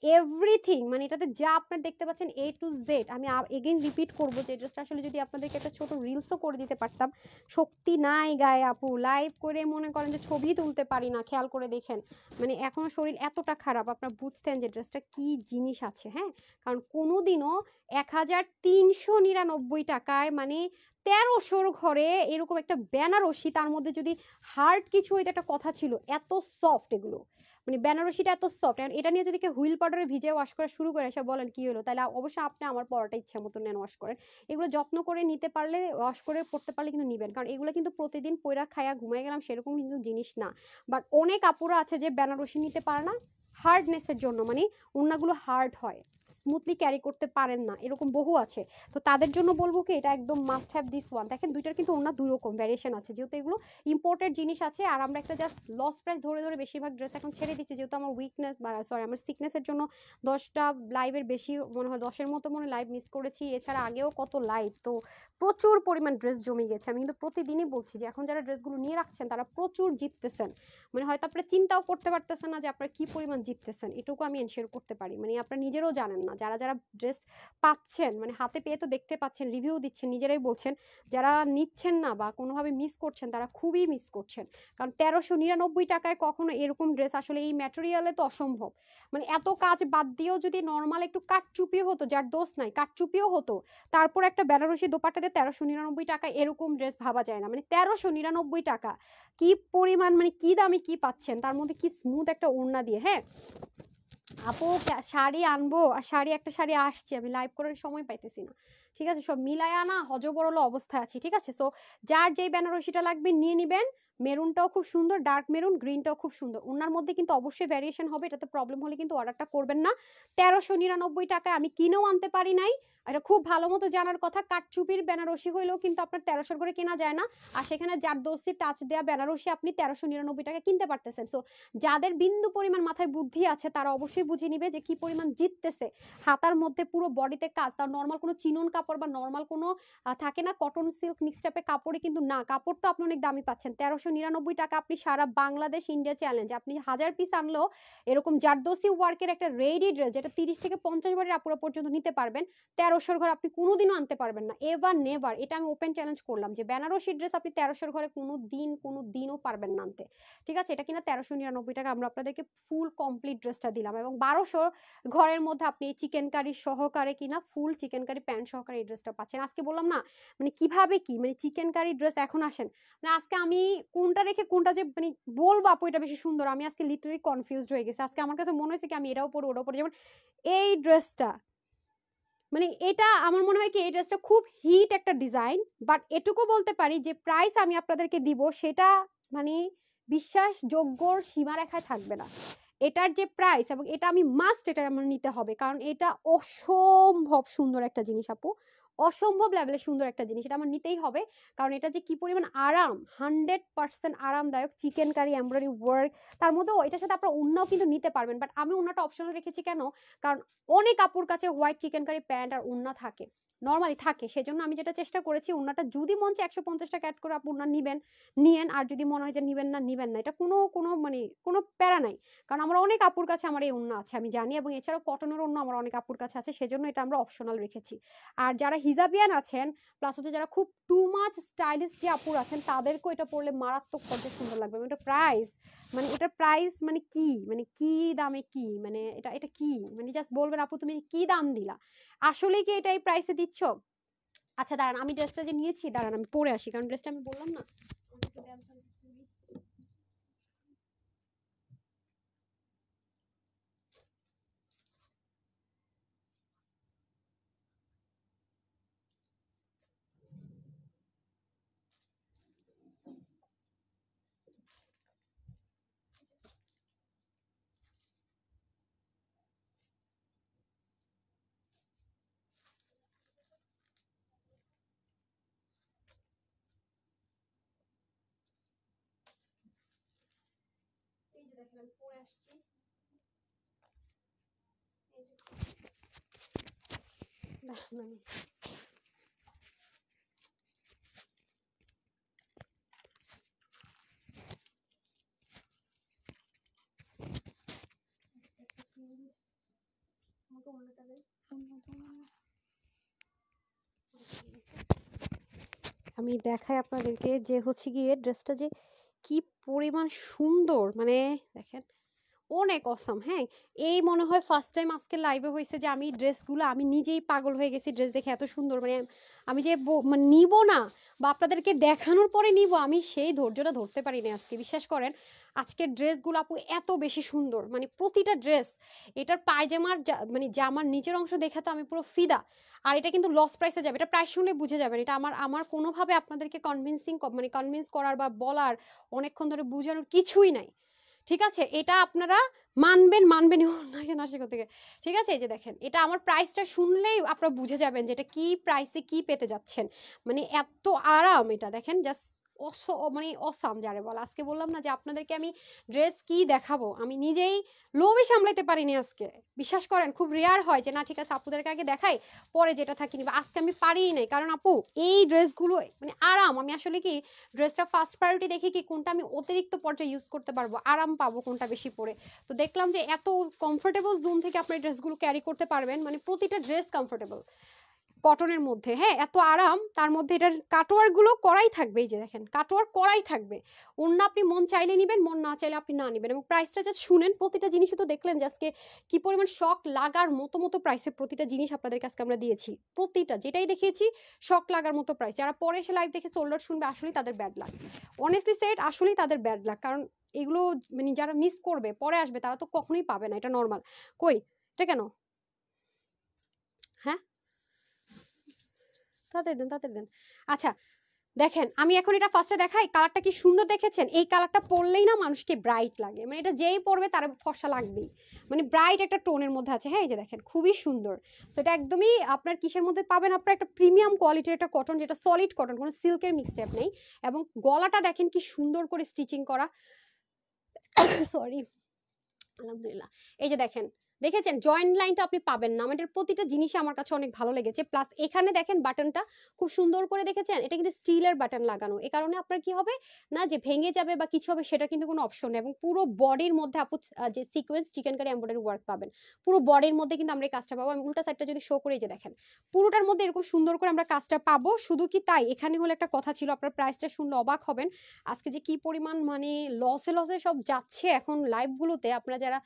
এভরিথিং, মানে এটাতে যা আপনারা দেখতে পাচ্ছেন A to Z। আমি এগেইন রিপিট করব যে ড্রেসটা আসলে যদি আপনাদেরকে একটা ছোট রিলসও করে দিতে পারতাম, শক্তি নাই গায়ে আপু, লাইভ করে মনে করেন যে ছবি তুলতে পারি না, খেয়াল করে দেখেন, মানে এখনো শরীর এতটা খারাপ, আপনারা বুঝতেন যে ড্রেসটা কি জিনিস আছে। হ্যাঁ, কারণ কোনোদিনও 1399 টাকায়, মানে 1300 ঘরে এরকম একটা বেনারসি, তার মধ্যে যদি হার্ড কিছু হইতো একটা কথা ছিল, এত সফট এগুলো, মানে বেনারসিটা এত সফট। এটা নিয়ে যদি কেউ হুইল পাউডারে ভিজে ওয়াশ করা শুরু করে এসে বলেন কি হলো, তাহলে অবশ্যই আপনি আমার পরাটা ইচ্ছা মতো নেন, ওয়াশ করেন। এগুলো যত্ন করে নিতে পারলে, ওয়াশ করে পড়তে পারলে কিন্তু নিবেন, কারণ এগুলো কিন্তু প্রতিদিন পয়রা খায়া ঘুমাই গেলাম সেরকম কিন্তু জিনিস না। বাট অনেক আপুরা আছে যে বেনারসি নিতে পারে না হার্ডনেসের জন্য, মানে ওড়নাগুলো হার্ড হয়, স্মুথলি ক্যারি করতে পারেন না, এরকম বহু আছে। তো তাদের জন্য বলবো কি, এটা একদম মাস্ট হ্যাভ দিস ওয়ান। দেখেন দুইটার কিন্তু ওড়না দুই রকম ভ্যারিয়েশন আছে, যেহেতু এগুলো ইম্পোর্টেড জিনিস আছে। আর আমরা একটা জাস্ট লস প্রাইস ধরে ধরে বেশিরভাগ ড্রেস এখন ছেড়ে দিচ্ছি, যেহেতু আমার উইকনেস বা সরি আমার সিকনেসের জন্য 10টা লাইভের বেশি, মনে হয় 10-এর মতো মনে লাইভ মিস করেছি। এছাড়া আগেও কত লাইভ, তো প্রচুর পরিমাণ ড্রেস জমে গেছে। আমি কিন্তু প্রতিদিনই বলছি যে এখন যারা ড্রেসগুলো নিয়ে রাখছেন তারা প্রচুর জিততেছেন, মানে হয়তো আপনারা চিন্তাও করতে পারতেছেন না যে আপনারা কি পরিমাণ জিততেছেন, এটুকু আমি এনশিওর করতে পারি। মানে আপনারা নিজেরাও জানেন না, যারা যারা ড্রেস পাচ্ছেন, মানে হাতে পেয়ে তো দেখতে পাচ্ছেন, রিভিউ দিচ্ছেন, নিজেরাই বলছেন, যারা নিচ্ছেন না বা কোনোভাবে মিস করছেন তারা খুবই মিস করছেন। কারণ 1399 টাকায় কখনো এরকম ড্রেস আসলে এই ম্যাটেরিয়ালে তো অসম্ভব। মানে এত কাজ বাদ দিয়েও যদি নর্মাল একটু কাটচুপিও হতো, যার দোষ নাই, কাটচুপিও হতো, তারপর একটা বেনারসি দোপাট্টাতে 1399 টাকা এরকম ড্রেস ভাবা যায় না। মানে 1399 টাকা কি পরিমাণ, মানে কি দামে কি পাচ্ছেন, তার মধ্যে কি স্মুথ একটা ওড়না দিয়ে। হ্যাঁ আপু, শাড়ি আনবো, আর একটা শাড়ি আসছে, আমি লাইভ করার সময় পাইতেছি না। ঠিক আছে, সব মিলায়া না হজবরল অবস্থায় আছি। ঠিক আছে, সো যার যেই বেনারসিটা লাগবে নিয়ে নিবেন। মেরুনটাও খুব সুন্দর, ডার্ক মেরুন, গ্রিনটাও খুব সুন্দর। ওনার মধ্যে কিন্তু অবশ্যই ভ্যারিয়েশন হবে, এটাতে প্রবলেম হলে কিন্তু অর্ডারটা করবেন না। 1399 টাকায় আমি কিনেও আনতে পারি নাই, এটা খুব ভালো মতো জানার কথা। কাটচুপির বেনারসি হইলেও কিন্তু আপনার 1300 করে কেনা যায় না, আর সেখানে জারদৌসি টাচ দেওয়া বেনারসি আপনি 1399 টাকা কিনতে পারতেছেন। সো যাদের বিন্দু পরিমাণ মাথায় বুদ্ধি আছে তারা অবশ্যই বুঝে নিবে যে কি পরিমাণ জিততেছে। হাতার মধ্যে পুরো বডিতে কাজ, তার নর্মাল কোনো চিনন কাপড় বা নর্মাল কোনো থাকে না কটন সিল্ক মিক্স টাইপের কাপড়ে কিন্তু না, কাপড় তো আপনি অনেক দামি পাচ্ছেন। 1399 টাকা আপনি সারা বাংলাদেশ ইন্ডিয়া চ্যালেঞ্জ আপনি 1000 পিস আনলেও এরকম জারদৌসি ওয়ার্কের একটা রেডি ড্রেস, যেটা 30 থেকে 50 বারের আপুরা পর্যন্ত নিতে পারবেন, 1300 ঘর আপনি কোনোদিনও আনতে পারবেন না, এভার নেভার। এটা আমি ওপেন চ্যালেঞ্জ করলাম যে বেনারসি ড্রেস আপনি 1300 ঘরে কোনোদিনও পারবেন না আনতে। ঠিক আছে, এটা কিনা 1399 টাকা আমরা আপনাদেরকে ফুল কমপ্লিট ড্রেসটা দিলাম, এবং 1200 ঘরের মধ্যে আপনি চিকেন কারি সহকারে কিনা ফুল চিকেন কারি প্যান্ট সহকারে এই ড্রেসটা পাচ্ছেন। আজকে বললাম না, মানে কিভাবে কি, মানে চিকেন কারি ড্রেস এখন আসেন, মানে আজকে আমি কোনটা রেখে কোনটা যে মানে বলবো আপু এটা বেশি সুন্দর, আমি আজকে লিটারালি কনফিউজড হয়ে গেছি। আজকে আমার কাছে মনে হয়েছে কি আমি এটাও পরে ওটাও পরে, যেমন এই ড্রেসটা, মানে এটা আমার মনে হয় কি এই ড্রেসটা খুব হিট একটা ডিজাইন। বাট এটুকু বলতে পারি যে প্রাইস আমি আপনাদেরকে দিব সেটা মানে বিশ্বাসযোগ্যর সীমারেখায় থাকবে না। এটার যে প্রাইস, এবং এটা আমি মাস্ট, এটা আমার নিতে হবে, কারণ এটা অসম্ভব সুন্দর একটা জিনিস আপু, অসম্ভব লেভেলের সুন্দর একটা জিনিস, এটা আমার নিতেই হবে। কারণ এটা যে কি পরিমাণ আরাম, 100% আরামদায়ক, চিকেন কারি এমব্রয়ডারি ওয়ার্ক, তার মধ্যেও এটার সাথে আপনারা ওড়নাও কিন্তু নিতে পারবেন। বাট আমি ওড়নাটা অপশনাল রেখেছি কেন, কারণ অনেক আপুর কাছে হোয়াইট চিকেন কারি প্যান্ট আর ওড়না থাকে, নর্মালি থাকে, সেজন্য আমি যেটা চেষ্টা করেছি ওড়নাটা যদি মন চায় 150 টাকা অ্যাড করে আপু ওড়না নিবেন নিয়েন, আর যদি মনে হয় যে নিবেন না, এটা কোনো কোনো মানে কোনো প্যারা নাই। কারণ আমার অনেক আপুর কাছে আমার এই ওড়না আছে আমি জানি, এবং এছাড়াও কটনের ওড়না আমার অনেক আপুর কাছে আছে, সেজন্য এটা আমরা অপশনাল রেখেছি। আর যারা হিজাবিয়ান আছেন, প্লাস হচ্ছে যারা খুব টু মাচ স্টাইলিশ যে আপুর আছেন, তাদেরকেও এটা পরলে মারাত্মক পর্যায়ে সুন্দর লাগবে। এটা প্রাইস মানে এটার প্রাইস মানে কি, মানে কি দামে কি, মানে এটা এটা কি, মানে জাস্ট বলবেন আপু তুমি কি দাম দিলা, আসলে কি এটা এই প্রাইসে দিচ্ছ? আচ্ছা দাঁড়ান, আমি ড্রেসটা যে নিয়েছি দাঁড়ান আমি পরে আসি, কারণ ড্রেসটা আমি বললাম না আমাকে একটু দেন তো। এই যে দেখেন আমি পরে আসছি, এই যে দাঁড়ান আমি আমাকে অন্যটা দেন। আমি দেখাই আপনাদেরকে যে হচ্ছে গিয়ে ড্রেসটা যে কি পরিমাণ সুন্দর, মানে দেখেন অনেক অসাম। হ্যাঁ, এই মনে হয় ফার্স্ট টাইম আজকে লাইভে হয়েছে যে আমি ড্রেসগুলো আমি নিজেই পাগল হয়ে গেছি ড্রেস দেখে, এত সুন্দর। মানে আমি যে মানে নিব না বা আপনাদেরকে দেখানোর পরে নিব, আমি সেই ধৈর্যটা ধরতে পারিনি আজকে, বিশ্বাস করেন। আজকের ড্রেসগুলো আপু এত বেশি সুন্দর, মানে প্রতিটা ড্রেস, এটার পায়জামার মানে জামার নিচের অংশ দেখে তো আমি পুরো ফিদা। আর এটা কিন্তু লস প্রাইসে যাবে, এটা প্রাইস শুনলে বুঝে যাবেন। এটা আমার আমার কোনোভাবে আপনাদেরকে কনভিন্সিং মানে কনভিন্স করার বা বলার অনেকক্ষণ ধরে বোঝানোর কিছুই নাই, ঠিক আছে? এটা আপনারা মানবেন মানবেন না সে থেকে, ঠিক আছে? এই যে দেখেন, এটা আমার প্রাইসটা শুনলেই আপনারা বুঝে যাবেন যে এটা কি প্রাইসে কি পেতে যাচ্ছেন। মানে এত আরাম, এটা দেখেন জাস্ট মানে অসাম যারে বলে। আজকে বললাম না যে আপনাদেরকে আমি ড্রেস কি দেখাবো, আমি নিজেই লোভই সামলাতে পারিনি আজকে, বিশ্বাস করেন। খুব রেয়ার হয় যে না ঠিক আছে আপুদেরকে আগে দেখাই পরে যেটা থাকিনি, বা আজকে আমি পারিই নাই, কারণ আপু এই ড্রেসগুলো মানে আরাম। আমি আসলে কি ড্রেসটা ফার্স্ট প্রায়োরিটি দেখি কি কোনটা আমি অতিরিক্ত পর্যায়ে ইউজ করতে পারবো, আরাম পাবো কোনটা বেশি পরে। তো দেখলাম যে এত কমফোর্টেবল জোন থেকে আপনি ড্রেসগুলো ক্যারি করতে পারবেন, মানে প্রতিটা ড্রেস কমফোর্টেবল কটনের মধ্যে, হ্যাঁ এত আরাম। তার মধ্যে এটার কাটওয়ার্ক গুলো করাই থাকবে, এই যে দেখেন কাটওয়ার্ক করাই থাকবে। অন্য আপনি মন চাইলে নিবেন, মন না চাইলে আপনি না নিবেন। এবং প্রাইসটা জাস্ট শুনেন, প্রতিটা জিনিসই তো দেখলেন যে আজকে কি পরিমাণ শক লাগার মতো মতো প্রাইসে প্রতিটা জিনিস আপনাদের কাছে আমরা দিয়েছি। প্রতিটা যেটাই দেখিয়েছি শক লাগার মতো প্রাইস। যারা পরে এসে লাইভ দেখে সোল্ড আউট শুনবে আসলেই তাদের ব্যাড লাক, অনেস্টলি সেট, আসলেই তাদের ব্যাড লাক। কারণ এগুলো মানে যারা মিস করবে পরে আসবে তারা তো কখনোই পাবে না, এটা নর্মাল। কই এটা কেন? হ্যাঁ তাতে দেন তাতে দেন। আচ্ছা দেখেন, আমি এখন এটা ফার্স্টে দেখাই, কালারটা কি সুন্দর দেখেছেন? এই কালারটা পরলেই না মানুষকে ব্রাইট লাগে, মানে এটা যেই পরবে তার ফর্সা লাগবেই, মানে ব্রাইট একটা টোনের মধ্যে আছে। হ্যাঁ এই যে দেখেন খুবই সুন্দর। তো এটা একদমই আপনার কিসের মধ্যে পাবেন, আপনার একটা প্রিমিয়াম কোয়ালিটির একটা কটন, যেটা সলিড কটন, কোনো সিল্কের মিক্সটেপ নেই। এবং গলাটা দেখেন কি সুন্দর করে স্টিচিং করা, সরি আলহামদুলিল্লাহ। এই যে দেখেন, দেখেছেন জয়েন্ট লাইনটা আপনি পাবেন না, আমাদের প্রতিটা জিনিসই আমার কাছে অনেক ভালো লেগেছে। প্লাস এখানে দেখেন বাটনটা খুব সুন্দর করে, দেখেছেন এটা কিন্তু স্টিলের বাটন লাগানো, এ কারণে আপনার কি হবে না যে ভেঙে যাবে বা কিছু হবে সেটা কিন্তু কোনো অপশন নেই। এবং পুরো বডির মধ্যে আপু যে sequence chikankari embroidery work পাবেন, পুরো বডির মধ্যে কিন্তু আমরা এই কাজটা পাবো। আমি উল্টা সাইডটা যদি শো করে, যে দেখেন পুরোটার মধ্যে এরকম সুন্দর করে আমরা কাজটা পাবো। শুধু কি তাই, এখানে হলো একটা কথা ছিল, আপনার প্রাইসটা শুনলে অবাক হবেন আজকে যে কি পরিমাণ মানে লসে লসে সব যাচ্ছে এখন লাইভগুলোতে। আপনারা যারা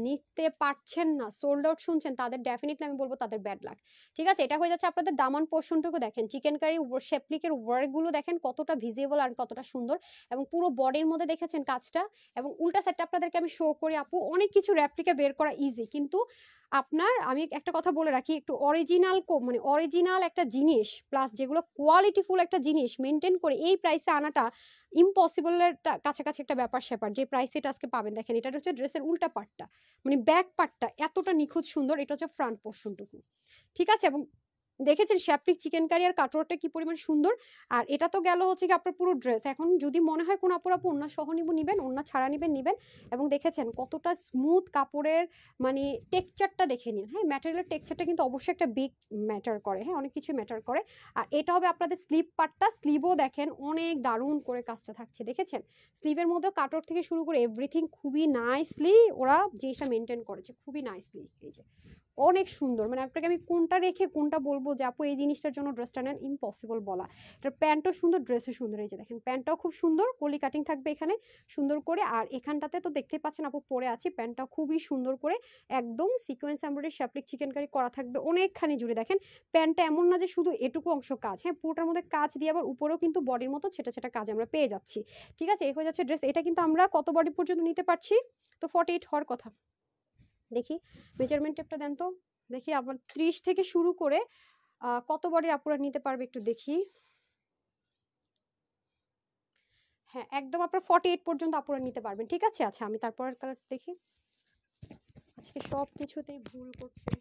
নিতে পারছেন না, সোল্ড আউট শুনছেন, তাদের ডেফিনেটলি আমি বলবো তাদের ব্যাড লাক। ঠিক আছে, এটা হয়ে যাচ্ছে আপনাদের দামান পোর্শনটুকু দেখেন, চিকেন কারি শেপলিকের ওয়ার্ক গুলো দেখেন কতটা ভিজিবল আর কতটা সুন্দর। এবং পুরো বডির মধ্যে দেখেছেন কাজটা। এবং উল্টা সাইডটা আপনাদেরকে আমি শো করি আপু, অনেক কিছু রেপ্লিকা বের করা ইজি, কিন্তু আপনার আমি একটা কথা বলে রাখি, একটু অরিজিনাল মানে অরিজিনাল একটা জিনিস প্লাস যেগুলো কোয়ালিটিফুল একটা জিনিস মেনটেন করে এই প্রাইসে আনাটা ইম্পসিবলের কাছাকাছি একটা ব্যাপার স্যাপার। যে প্রাইসে এটা আজকে পাবেন, দেখেন এটা হচ্ছে ড্রেসের উল্টা পার্টটা, মানে ব্যাক পার্টটা এতটা নিখুঁত সুন্দর, এটা হচ্ছে ফ্রন্ট পোর্শনটুকু, ঠিক আছে? এবং দেখেছেন শ্যাপলিক চিকেন কারি আর কাটওয়ার্কটা কি পরিমাণ সুন্দর। আর এটা তো গেল হচ্ছে কি আপনার পুরো ড্রেস। এখন যদি মনে হয় কোন আপুরা ওড়না সহ নিবেন, ওড়না ছাড়া নিবেন। এবং দেখেছেন কতটা স্মুথ কাপড়ের মানে টেক্সচারটা দেখে নিন। হ্যাঁ, ম্যাটেরিয়ালের টেক্সচারটা কিন্তু অবশ্যই একটা বিগ ম্যাটার করে, হ্যাঁ অনেক কিছু ম্যাটার করে। আর এটা হবে আপনাদের স্লিভ পার্টটা, স্লিভও দেখেন অনেক দারুণ করে কাজটা থাকছে, দেখেছেন স্লিভের মধ্যেও কাটওয়ার্ক থেকে শুরু করে এভরিথিং খুবই নাইসলি ওরা জিনিসটা মেনটেন করেছে, খুবই নাইসলি। এই যে অনেক সুন্দর, মানে আপনাকে আমি কোনটা রেখে কোনটা বলবো যে আপু এই জিনিসটার জন্য ড্রেসটা নেন, ইম্পসিবল বলা। এটার প্যান্টও সুন্দর, ড্রেসও সুন্দর। এই যে দেখেন প্যান্টটাও খুব সুন্দর, কলি কাটিং থাকবে এখানে সুন্দর করে, আর এখানটাতে তো দেখতে পাচ্ছেন আপু পরে আছি, প্যান্টটাও খুবই সুন্দর করে একদম সিকোয়েন্স এমব্রয়ডারি শ্যাপলিক চিকেনকারি করা থাকবে অনেকখানি জুড়ে। দেখেন প্যান্টটা এমন না যে শুধু এটুকু অংশ কাজ, হ্যাঁ পুরোটার মধ্যে কাজ দিয়ে আবার উপরেও কিন্তু বডির মতো ছেটা ছেটা কাজ আমরা পেয়ে যাচ্ছি। ঠিক আছে, এই হয়ে যাচ্ছে ড্রেস। এটা কিন্তু আমরা কত বডি পর্যন্ত নিতে পারছি? তো 48 হওয়ার কথা। দেখি মেজারমেন্ট টেপটা দেন তো, দেখি আবার 30 থেকে শুরু করে কত বডির আপুরা নিতে পারবে একটু দেখি। হ্যাঁ একদম আপনার 48 পর্যন্ত আপুরা নিতে পারবেন। ঠিক আছে, আচ্ছা আমি তারপর কালার দেখি। আজকে সব কিছুতেই ভুল করছে।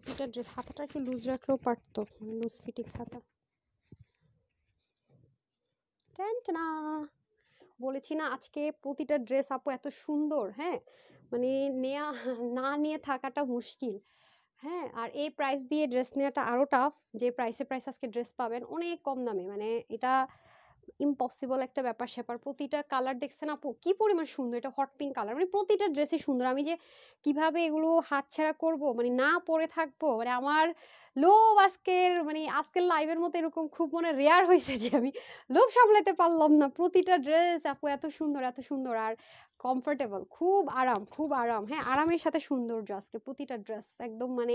প্রতিটা ড্রেস হাতাটা একটু লুজ রাখলেও পারতো, লুজ ফিটিংস হাতা। না বলেছি না আজকে প্রতিটা ড্রেস আপু এত সুন্দর, হ্যাঁ মানে নেয়া না নিয়ে থাকাটা মুশকিল। হ্যাঁ আর এই প্রাইস দিয়ে ড্রেস নেওয়াটা আরো টাফ। যে প্রাইস আজকে ড্রেস পাবেন অনেক কম দামে, মানে এটা ইম্পসিবল একটা ব্যাপার স্যাপার। প্রতিটা কালার দেখছেন আপু কি পরিমাণ সুন্দর, এটা হট পিঙ্ক কালার, মানে প্রতিটা ড্রেসই সুন্দর। আমি যে কিভাবে এগুলো হাতছাড়া করব, মানে না পরে থাকবো, মানে আমার লোভ আজকের লাইভের মতো এরকম খুব মনে রেয়ার হয়েছে যে আমি লোভ সামলাতে পারলাম না। প্রতিটা ড্রেস আপু এত সুন্দর এত সুন্দর, আর কমফোর্টেবল, খুব আরাম খুব আরাম। হ্যাঁ আরামের সাথে সৌন্দর্য আজকে প্রতিটা ড্রেস একদম, মানে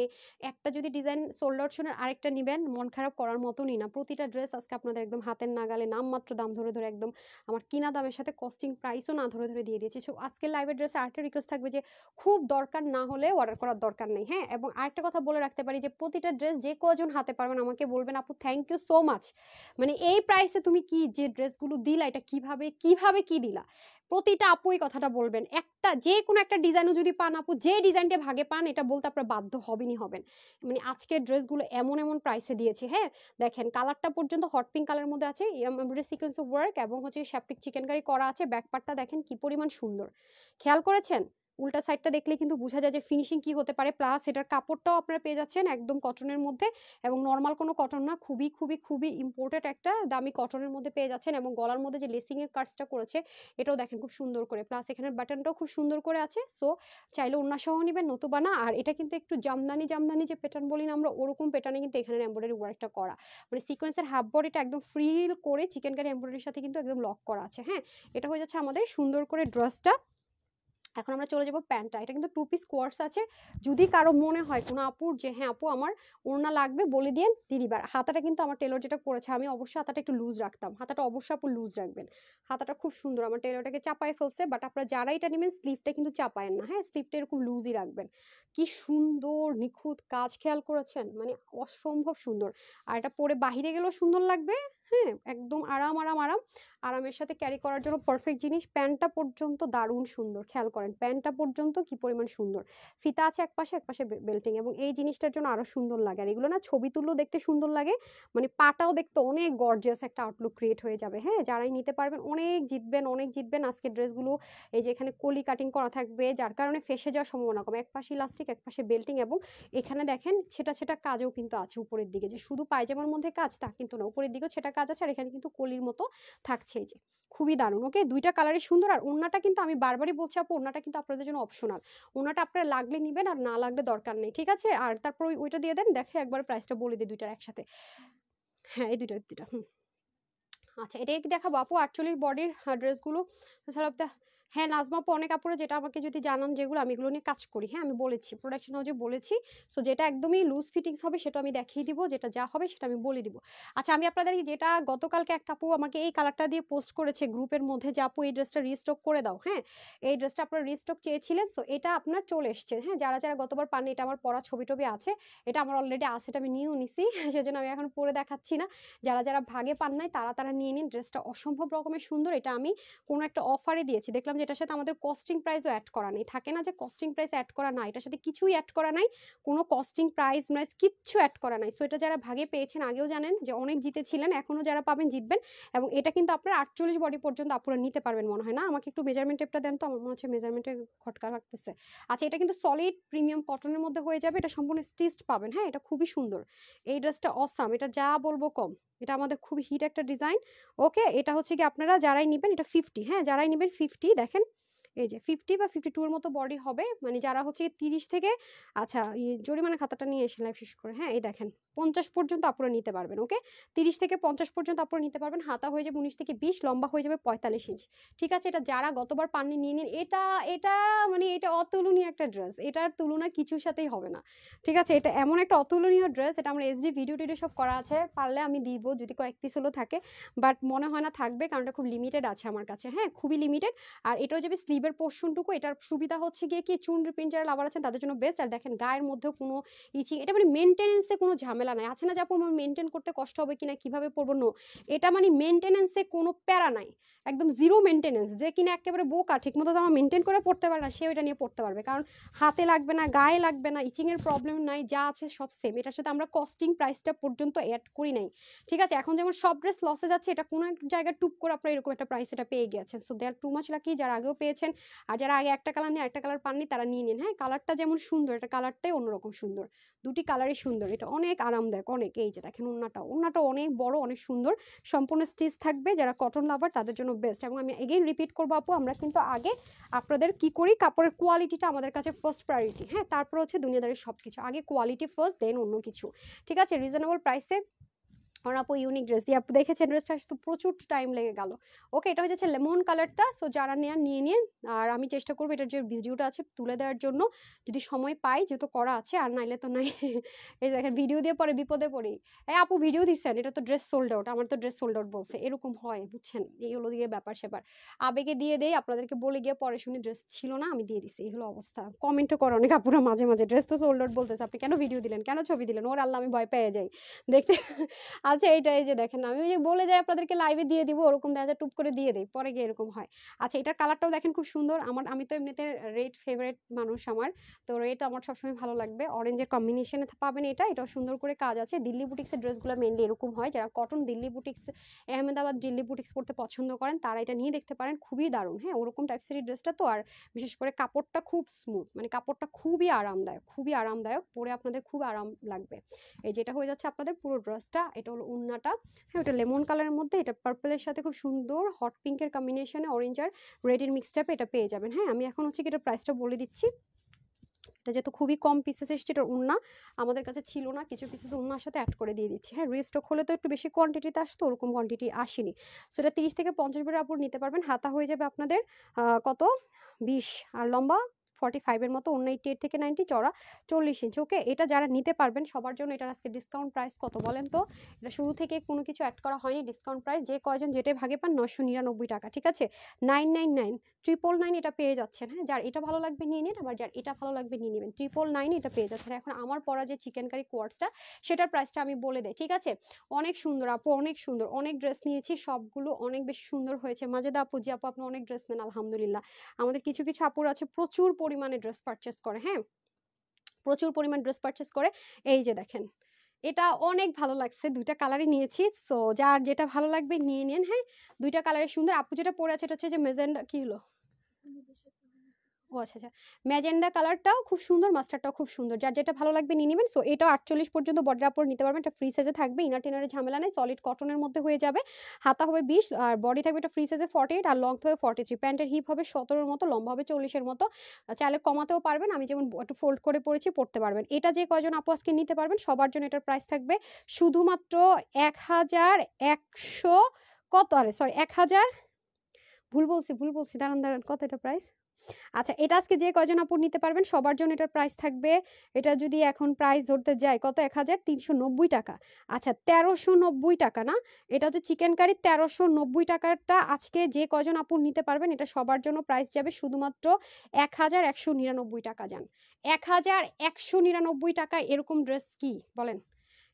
একটা যদি ডিজাইন সোল্ড আউট শুনে আরেকটা নিবেন মন খারাপ করার মতনই না। প্রতিটা ড্রেস আজকে আপনাদের একদম হাতের নাগালে, নামমাত্র দাম ধরে ধরে একদম আমার কিনা দামের সাথে কস্টিং প্রাইসও না ধরে ধরে দিয়ে দিয়েছি। সো আজকের লাইভের ড্রেসে আরেকটা রিকোয়েস্ট থাকবে যে খুব দরকার না হলে অর্ডার করার দরকার নেই। হ্যাঁ এবং আরেকটা কথা বলে রাখতে পারি যে প্রতিটা ড্রেস যে কজন হাতে পারবেন আমাকে বলবেন আপু থ্যাংক ইউ সো মাচ, মানে এই প্রাইসে তুমি কি যে ড্রেসগুলো দিলা এটা কিভাবে কিভাবে কি দিলা। প্রতিটা আপু এই কথাটা বলবেন, একটা যে কোনো একটা ডিজাইনও যদি পান আপু, যে ডিজাইনটা ভাগে পান এটা বলতে আপনারা বাধ্য হবেনই হবেন। মানে আজকের ড্রেসগুলো এমন এমন প্রাইসে দিয়েছে। হ্যাঁ দেখেন কালারটা পর্যন্ত হট পিঙ্ক কালারের মধ্যে আছে, এমব্রয়ডারি সিকোয়েন্স অফ ওয়ার্ক এবং হচ্ছে শ্যাপটিক চিকেন কারি করা আছে। ব্যাক পার্টটা দেখেন কি পরিমাণ সুন্দর, খেয়াল করেছেন? উল্টা সাইডটা দেখলে কিন্তু বোঝা যায় যে ফিনিশিং কি হতে পারে। প্লাস এটার কাপড়টাও আপনারা পেয়ে যাচ্ছেন একদম কটনের মধ্যে, এবং নর্মাল কোনো কটন না, খুবই খুবই খুবই ইম্পোর্টেড একটা দামি কটনের মধ্যে পেয়ে যাচ্ছেন। এবং গলার মধ্যে যে লেসিং এর কাজটা করেছে এটাও দেখেন খুব সুন্দর করে, প্লাস এখানে বাটনটাও খুব সুন্দর করে আছে। সো চাইলে ওড়না সহ নিবেন নতুবা না। আর এটা কিন্তু একটু জামদানি জামদানি যে প্যাটার্ন বলি না আমরা, ওরকম প্যাটার্নে কিন্তু এখানে এমব্রয়ডারি ওয়ার্কটা করা, মানে সিকোয়েন্সের হাফ বডিটা একদম ফ্রিল করে চিকেন কারি এমব্রয়ডারির সাথে কিন্তু একদম লক করা আছে। হ্যাঁ এটা হয়ে যাচ্ছে আমাদের সুন্দর করে ড্রেসটা। এখন আমরা চলে যাবো প্যান্টটা। এটা কিন্তু 2 পিস কোয়ার্স আছে। যদি কারো মনে হয় কোনো আপুর যে হ্যাঁ আপু আমার ওড়না লাগবে বলে দিন দিদিবার। হাতাটা কিন্তু আমার টেলর যেটা করেছে, আমি অবশ্যই হাতাটা একটু লুজ রাখতাম, হাতাটা অবশ্যই আপু লুজ রাখবেন। হাতাটা খুব সুন্দর, আমার টেলরটাকে চাপায় ফেলছে, বাট আপনারা যারা এটা নেবেন স্লিভটা কিন্তু চাপায়েন না। হ্যাঁ স্লিভটা এরকম লুজই রাখবেন। কি সুন্দর নিখুঁত কাজ, খেয়াল করেছেন? মানে অসম্ভব সুন্দর। আর এটা পরে বাহিরে গেলেও সুন্দর লাগবে। হ্যাঁ একদম আরাম আরাম আরাম, আরামের সাথে ক্যারি করার জন্য পারফেক্ট জিনিস। প্যান্টটা পর্যন্ত দারুণ সুন্দর, খেয়াল করেন প্যান্টটা পর্যন্ত কি পরিমাণ সুন্দর। ফিতা আছে একপাশে একপাশে বেল্টিং, এবং এই জিনিসটার জন্য আরো সুন্দর লাগে। আর এগুলো না ছবি তুললেও দেখতে সুন্দর লাগে, মানে পাটাও দেখতে অনেক গর্জিয়াস একটা আউটলুক ক্রিয়েট হয়ে যাবে। হ্যাঁ যারাই নিতে পারবেন অনেক জিতবেন অনেক জিতবেন। আজকের ড্রেসগুলো এই যে এখানে কলি কাটিং করা থাকবে, যার কারণে ফেসে যাওয়ার সম্ভাবনা কম। একপাশে ইলাস্টিক একপাশে বেল্টিং, এবং এখানে দেখেন সেটা সেটা কাজও কিন্তু আছে উপরের দিকে, যে শুধু পায়জামার মধ্যে কাজ তা কিন্তু না, উপরের দিকেও সেটা কাজ আছে। আর এখানে কিন্তু কলির মতো থাকছে, এই যে খুবই দারুণ। ওকে দুইটা কালারই সুন্দর। আর ওড়নাটা কিন্তু আমি বারবারই বলছি আপু ওড়নাটা কিন্তু আপনাদের জন্য অপশনাল, ওড়নাটা আপনারা লাগলে নিবেন আর না লাগলে দরকার নেই। ঠিক আছে, আর তারপর ওইটা দিয়ে দেন, দেখে একবার প্রাইসটা বলে দিই দুইটার একসাথে। হ্যাঁ এই দুইটা দুইটা আচ্ছা, এটাই কি দেখাবো আপু 48 বডির ড্রেসগুলো? তাছাড়া হ্যাঁ, নাজমা আপু অনেক আপুরা যেটা আমাকে যদি জানান, যেগুলো আমি এগুলো নিয়ে কাজ করি। হ্যাঁ, আমি বলেছি প্রোডাকশন হাউসে বলেছি। সো যেটা একদমই লুজ ফিটিংস হবে সেটা আমি দেখিয়ে দিব, যেটা যা হবে সেটা আমি বলে দিব। আচ্ছা, আমি আপনাদের যেটা গতকালকে একটা আপু আমাকে এই কালারটা দিয়ে পোস্ট করেছে গ্রুপের মধ্যে যে আপু এই ড্রেসটা রিস্টক করে দাও। হ্যাঁ, এই ড্রেসটা আপনারা রিস্টক চেয়েছিলেন, সো এটা আপনার চলে এসছে। হ্যাঁ, যারা যারা গতবার পাননি, এটা আমার পরা ছবি টবি আছে, এটা আমার অলরেডি আছে, এটা আমি নিয়েও নিছি। সেজন্য আমি এখন পরে দেখাচ্ছি না। যারা যারা ভাগে পান নাই তারা তারা নিয়ে নিন। ড্রেসটা অসম্ভব রকমের সুন্দর। এটা আমি কোনো একটা অফারে দিয়েছি, দেখলাম যে এটার সাথে আমাদের কস্টিং প্রাইসও অ্যাড করা নেই। থাকে না যে কস্টিং প্রাইস অ্যাড করা নাই, এটার সাথে কিছুই অ্যাড করা নাই, কোনো কস্টিং প্রাইস কিচ্ছু অ্যাড করা নাই। সো এটা যারা ভাগে পেয়েছেন আগেও জানেন যে অনেক জিতেছিলেন, এখনো যারা পাবেন জিতবেন। এবং এটা কিন্তু আপনার 48 বডি পর্যন্ত আপনারা নিতে পারবেন মনে হয়। না, আমাকে একটু মেজারমেন্ট টেপটা দেন তো, আমার মনে হচ্ছে মেজারমেন্টে খটকা লাগতেছে। আচ্ছা, এটা কিন্তু সলিড প্রিমিয়াম কটনের মধ্যে হয়ে যাবে, এটা সম্পূর্ণ স্টিচড পাবেন। হ্যাঁ, এটা খুবই সুন্দর, এই ড্রেসটা অসাম, এটা যা বলবো কম। এটা আমাদের খুবই হিট একটা ডিজাইন। ওকে, এটা হচ্ছে কি আপনারা যারাই নেবেন এটা 50, হ্যাঁ যারাই নেবেন 50, দেখেন এই যে 50 বা 52 এর মতো বডি হবে, মানে যারা হচ্ছে 30 থেকে, আচ্ছা জরিমানা খাতাটা নিয়ে এসে লাইভ শেষ করে। হ্যাঁ, এই দেখেন 50 পর্যন্ত আপনারা নিতে পারবেন। ওকে, 30 থেকে 50 পর্যন্ত আপনারা নিতে পারবেন। হাতা হয়ে যাবে 19 থেকে 20, লম্বা হয়ে যাবে 45 ইঞ্চি। ঠিক আছে, এটা যারা গতবার পাননি নিয়ে নিন। এটা এটা মানে এটা অতুলনীয় একটা ড্রেস, এটার তুলনা কিছুর সাথেই হবে না। ঠিক আছে, এটা এমন একটা অতুলনীয় ড্রেস, এটা আমরা এসডি ভিডিও টিডিও সব করা আছে, পারলে আমি দিব যদি কয়েক পিস হলো থাকে, বাট মনে হয় না থাকবে, কারণ এটা খুব লিমিটেড আছে আমার কাছে। হ্যাঁ, খুবই লিমিটেড। আর এটাও যাবে স্লিভের পোর্শনটুকু। এটার সুবিধা হচ্ছে গিয়ে কি, চুন রিপিন যারা লাভার আছেন তাদের জন্য বেস্ট। আর দেখেন গায়ের মধ্যেও কোনো ইচিং, এটা মানে মেনটেনেন্সে কোনো ঝামেলা নাই। আছে না যে আপু আমার মেনটেন করতে কষ্ট হবে কিনা, কিভাবে পরবো, নো, এটা মানে মেনটেনেন্সে কোনো প্যারা নাই, একদম জিরো মেনটেনেন্স। যে কিনা একেবারে বোকা, ঠিক মতো জামা মেনটেন করে পড়তে পারে না, সে ওইটা নিয়ে পড়তে পারবে, কারণ হাতে লাগবে না, গায়ে লাগবে না, ইচিং এর প্রবলেম নাই, যা আছে সব সেম। এটার সাথে আমরা কস্টিং প্রাইসটা পর্যন্ত অ্যাড করি নাই। ঠিক আছে, এখন যেমন সব ড্রেস লসে যাচ্ছে, এটা কোনো এক জায়গায় টুপ করে আপনারা এরকম একটা প্রাইস এটা পেয়ে গেছেন। So they are too much lucky, যারা আগেও পেয়েছেন। আর যারা আগে একটা কালার নিয়ে একটা কালার পাননি তারা নিয়ে নিন। হ্যাঁ, কালারটা যেমন সুন্দর, এটা কালারটাই অন্যরকম সুন্দর, দুটি কালারই সুন্দর, এটা অনেক আরামদায়ক অনেক। এই যে দেখেন ওন্নাটা অনেক বড়, অনেক সুন্দর, সম্পূর্ণ স্টিচ থাকবে। যারা কটন লাভার তাদের জন্য বেস্ট। এবং আমি এগেইন রিপিট করবো আপু, আমরা কিন্তু আগে আপনাদের কি করি, কাপড়ের কোয়ালিটিটা আমাদের কাছে ফার্স্ট প্রায়োরিটি। হ্যাঁ, তারপর হচ্ছে দুনিয়াদারির সবকিছু, আগে কোয়ালিটি ফার্স্ট, দেন অন্য কিছু। ঠিক আছে, রিজনেবল প্রাইসে। আর আপু ইউনিক ড্রেস দিয়ে আপু দেখেছেন, ড্রেসটা আসতে প্রচুর টাইম লেগে গেল। ওকে, এটা হয়ে যাচ্ছে লেমন কালারটা। সো যারা নেন নিয়ে নিন। আর আমি চেষ্টা করবো এটার যে ভিডিওটা আছে তুলে দেওয়ার জন্য, যদি সময় পাই, যেহেতু করা আছে, আর নাইলে তো নাই। এই দেখেন ভিডিও দিয়ে পরে বিপদে পড়ি, এই আপু ভিডিও দিচ্ছেন, এটা তো ড্রেস সোল্ড আউট, আমার তো ড্রেস সোল্ড আউট বলছে, এরকম হয় বুঝছেন, এই হলো দিয়ে ব্যাপার সেপার। আবেগে দিয়ে দেই, আপনাদেরকে বলে গিয়ে পরে শুনি ড্রেস ছিল না, আমি দিয়ে দিছি, এই হলো অবস্থা। কমেন্টও করে অনেক আপুরা মাঝে মাঝে, ড্রেস তো সোল্ড আউট বলতেছে, আপনি কেন ভিডিও দিলেন, কেন ছবি দিলেন, ওর আল্লাহ আমি ভয় পেয়ে যাই দেখতে। আচ্ছা, এইটা এই যে দেখেন, আমি ওই যে বলে যাই আপনাদেরকে লাইভে দিয়ে দিব, ওরকম দেখা যায় টুপ করে দিয়ে দেই, পরে গিয়ে এরকম হয়। আচ্ছা, এটার কালারটাও দেখেন খুব সুন্দর। আমি তো এমনিতে রেড ফেভারিট মানুষ আমার, তো রেড আমার সবসময় ভালো লাগবে। অরেঞ্জের কম্বিনেশনে পাবেন এটাও সুন্দর করে কাজ আছে। দিল্লি বুটিক্সের ড্রেসগুলো মেনলি এরকম হয়, যারা cotton Delhi boutiques, Ahmedabad Delhi boutiques পড়তে পছন্দ করেন তারা এটা নিয়ে দেখতে পারেন, খুবই দারুণ। হ্যাঁ, ওরকম টাইপসের ড্রেসটা তো, আর বিশেষ করে কাপড়টা খুব স্মুথ, মানে কাপড়টা খুবই আরামদায়ক, খুবই আরামদায়ক, পরে আপনাদের খুব আরাম লাগবে। এই যেটা হয়ে যাচ্ছে আপনাদের পুরো ড্রেসটা, এটা হলো ওন্নাটা। হ্যাঁ, ওটা লেমন কালারের মধ্যে, এটা পার্পলের সাথে খুব সুন্দর হট পিঙ্কের কম্বিনেশনে অরেঞ্জ আর রেডের মিক্স টাইপে এটা পেয়ে যাবেন। হ্যাঁ, আমি এখন হচ্ছে কি এটা প্রাইসটা বলে দিচ্ছি। এটা যেহেতু খুবই কম পিসেস এসছে, এটার ওন্না আমাদের কাছে ছিল না, কিছু পিসেস ওন্নার সাথে অ্যাড করে দিয়ে দিচ্ছি। হ্যাঁ, রিস্টক হলে তো একটু বেশি কোয়ান্টিটিতে আসতো, ওরকম কোয়ান্টিটি আসেনি। সো এটা 30 থেকে 50 বের আপর নিতে পারবেন। হাতা হয়ে যাবে আপনাদের কত 20, আর লম্বা 45 এর মতো, 88 থেকে 90, চড়া 40 ইঞ্চি। ওকে, এটা যারা নিতে পারবেন সবার জন্য এটার আজকে ডিসকাউন্ট প্রাইস কত বলেন তো? এটা শুরু থেকে কোনো কিছু অ্যাড করা হয়নি, ডিসকাউন্ট প্রাইস, যে কয়জন যেটাই ভাগে পান 999 টাকা। ঠিক আছে, 999, 999 এটা পেয়ে যাচ্ছেন। হ্যাঁ, যার এটা ভালো লাগবে নিয়ে নিন, আবার যার এটা ভালো লাগবে নিয়ে নেবেন। 999 এটা পেয়ে যাচ্ছেন। এখন আমার পরা যে চিকেন কারি কোয়ার্টসটা, সেটার প্রাইসটা আমি বলে দেই। ঠিক আছে, অনেক সুন্দর আপু, অনেক সুন্দর, অনেক ড্রেস নিয়েছি, সবগুলো অনেক বেশি সুন্দর হয়েছে। মাজেদা আপু, জি আপু আপনি অনেক ড্রেস নেন আলহামদুলিল্লাহ। আমাদের কিছু কিছু আপুর আছে প্রচুর পরিমাণে ড্রেস পারচেস করে। হ্যাঁ, প্রচুর পরিমাণ ড্রেস পারচেস করে। এই যে দেখেন, এটা অনেক ভালো লাগছে, দুইটা কালারই নিয়েছি। সো যার যেটা ভালো লাগবে নিয়ে নিন। হ্যাঁ, দুইটা কালারের সুন্দর। আপু যেটা পরে আছে এটা হচ্ছে যে মেজেন্ডা, কি হলো, ও আচ্ছা আচ্ছা, ম্যাজেন্ডা কালারটাও খুব সুন্দর, মাস্টারটাও খুব সুন্দর, যার যেটা ভালো লাগবে নিয়ে নেবেন। সো এটাও 48 পর্যন্ত বডির আপর নিতে পারবেন। এটা ফ্রি সাইজে থাকবে, ইনার টিনারের ঝামেলা নেই, সলিড কটনের মধ্যে হয়ে যাবে। হাতা হবে 20, আর বডি থাকবে এটা ফ্রি সাইজে 48, আর লং হবে 43। প্যান্টের হিপ হবে 17 মতো, লম্বা হবে 40 মতো। চাইলে কমাতেও পারবেন, আমি যেমন একটু ফোল্ড করে পরেছি, পড়তে পারবেন। এটা যে কয়জন আপু আজকে নিতে পারবেন সবার জন্য এটার প্রাইস থাকবে শুধুমাত্র 1100 কত, আরে সরি 1000, ভুল বলছি, দাঁড়ান কত এটা প্রাইস? আচ্ছা, এটা আজকে যে কয়জন আপু নিতে পারবেন সবার জন্য এটার প্রাইস থাকবে, এটা যদি এখন প্রাইস ধরতে যাই কত, 1390 টাকা। আচ্ছা 1390 টাকা না, এটা হচ্ছে চিকেন কারি 1390 টাকাটা আজকে যে কয়জন আপু নিতে পারবেন এটা সবার জন্য প্রাইস যাবে শুধুমাত্র 1199 টাকা। যান 1199 টাকা, এরকম ড্রেস কি বলেন?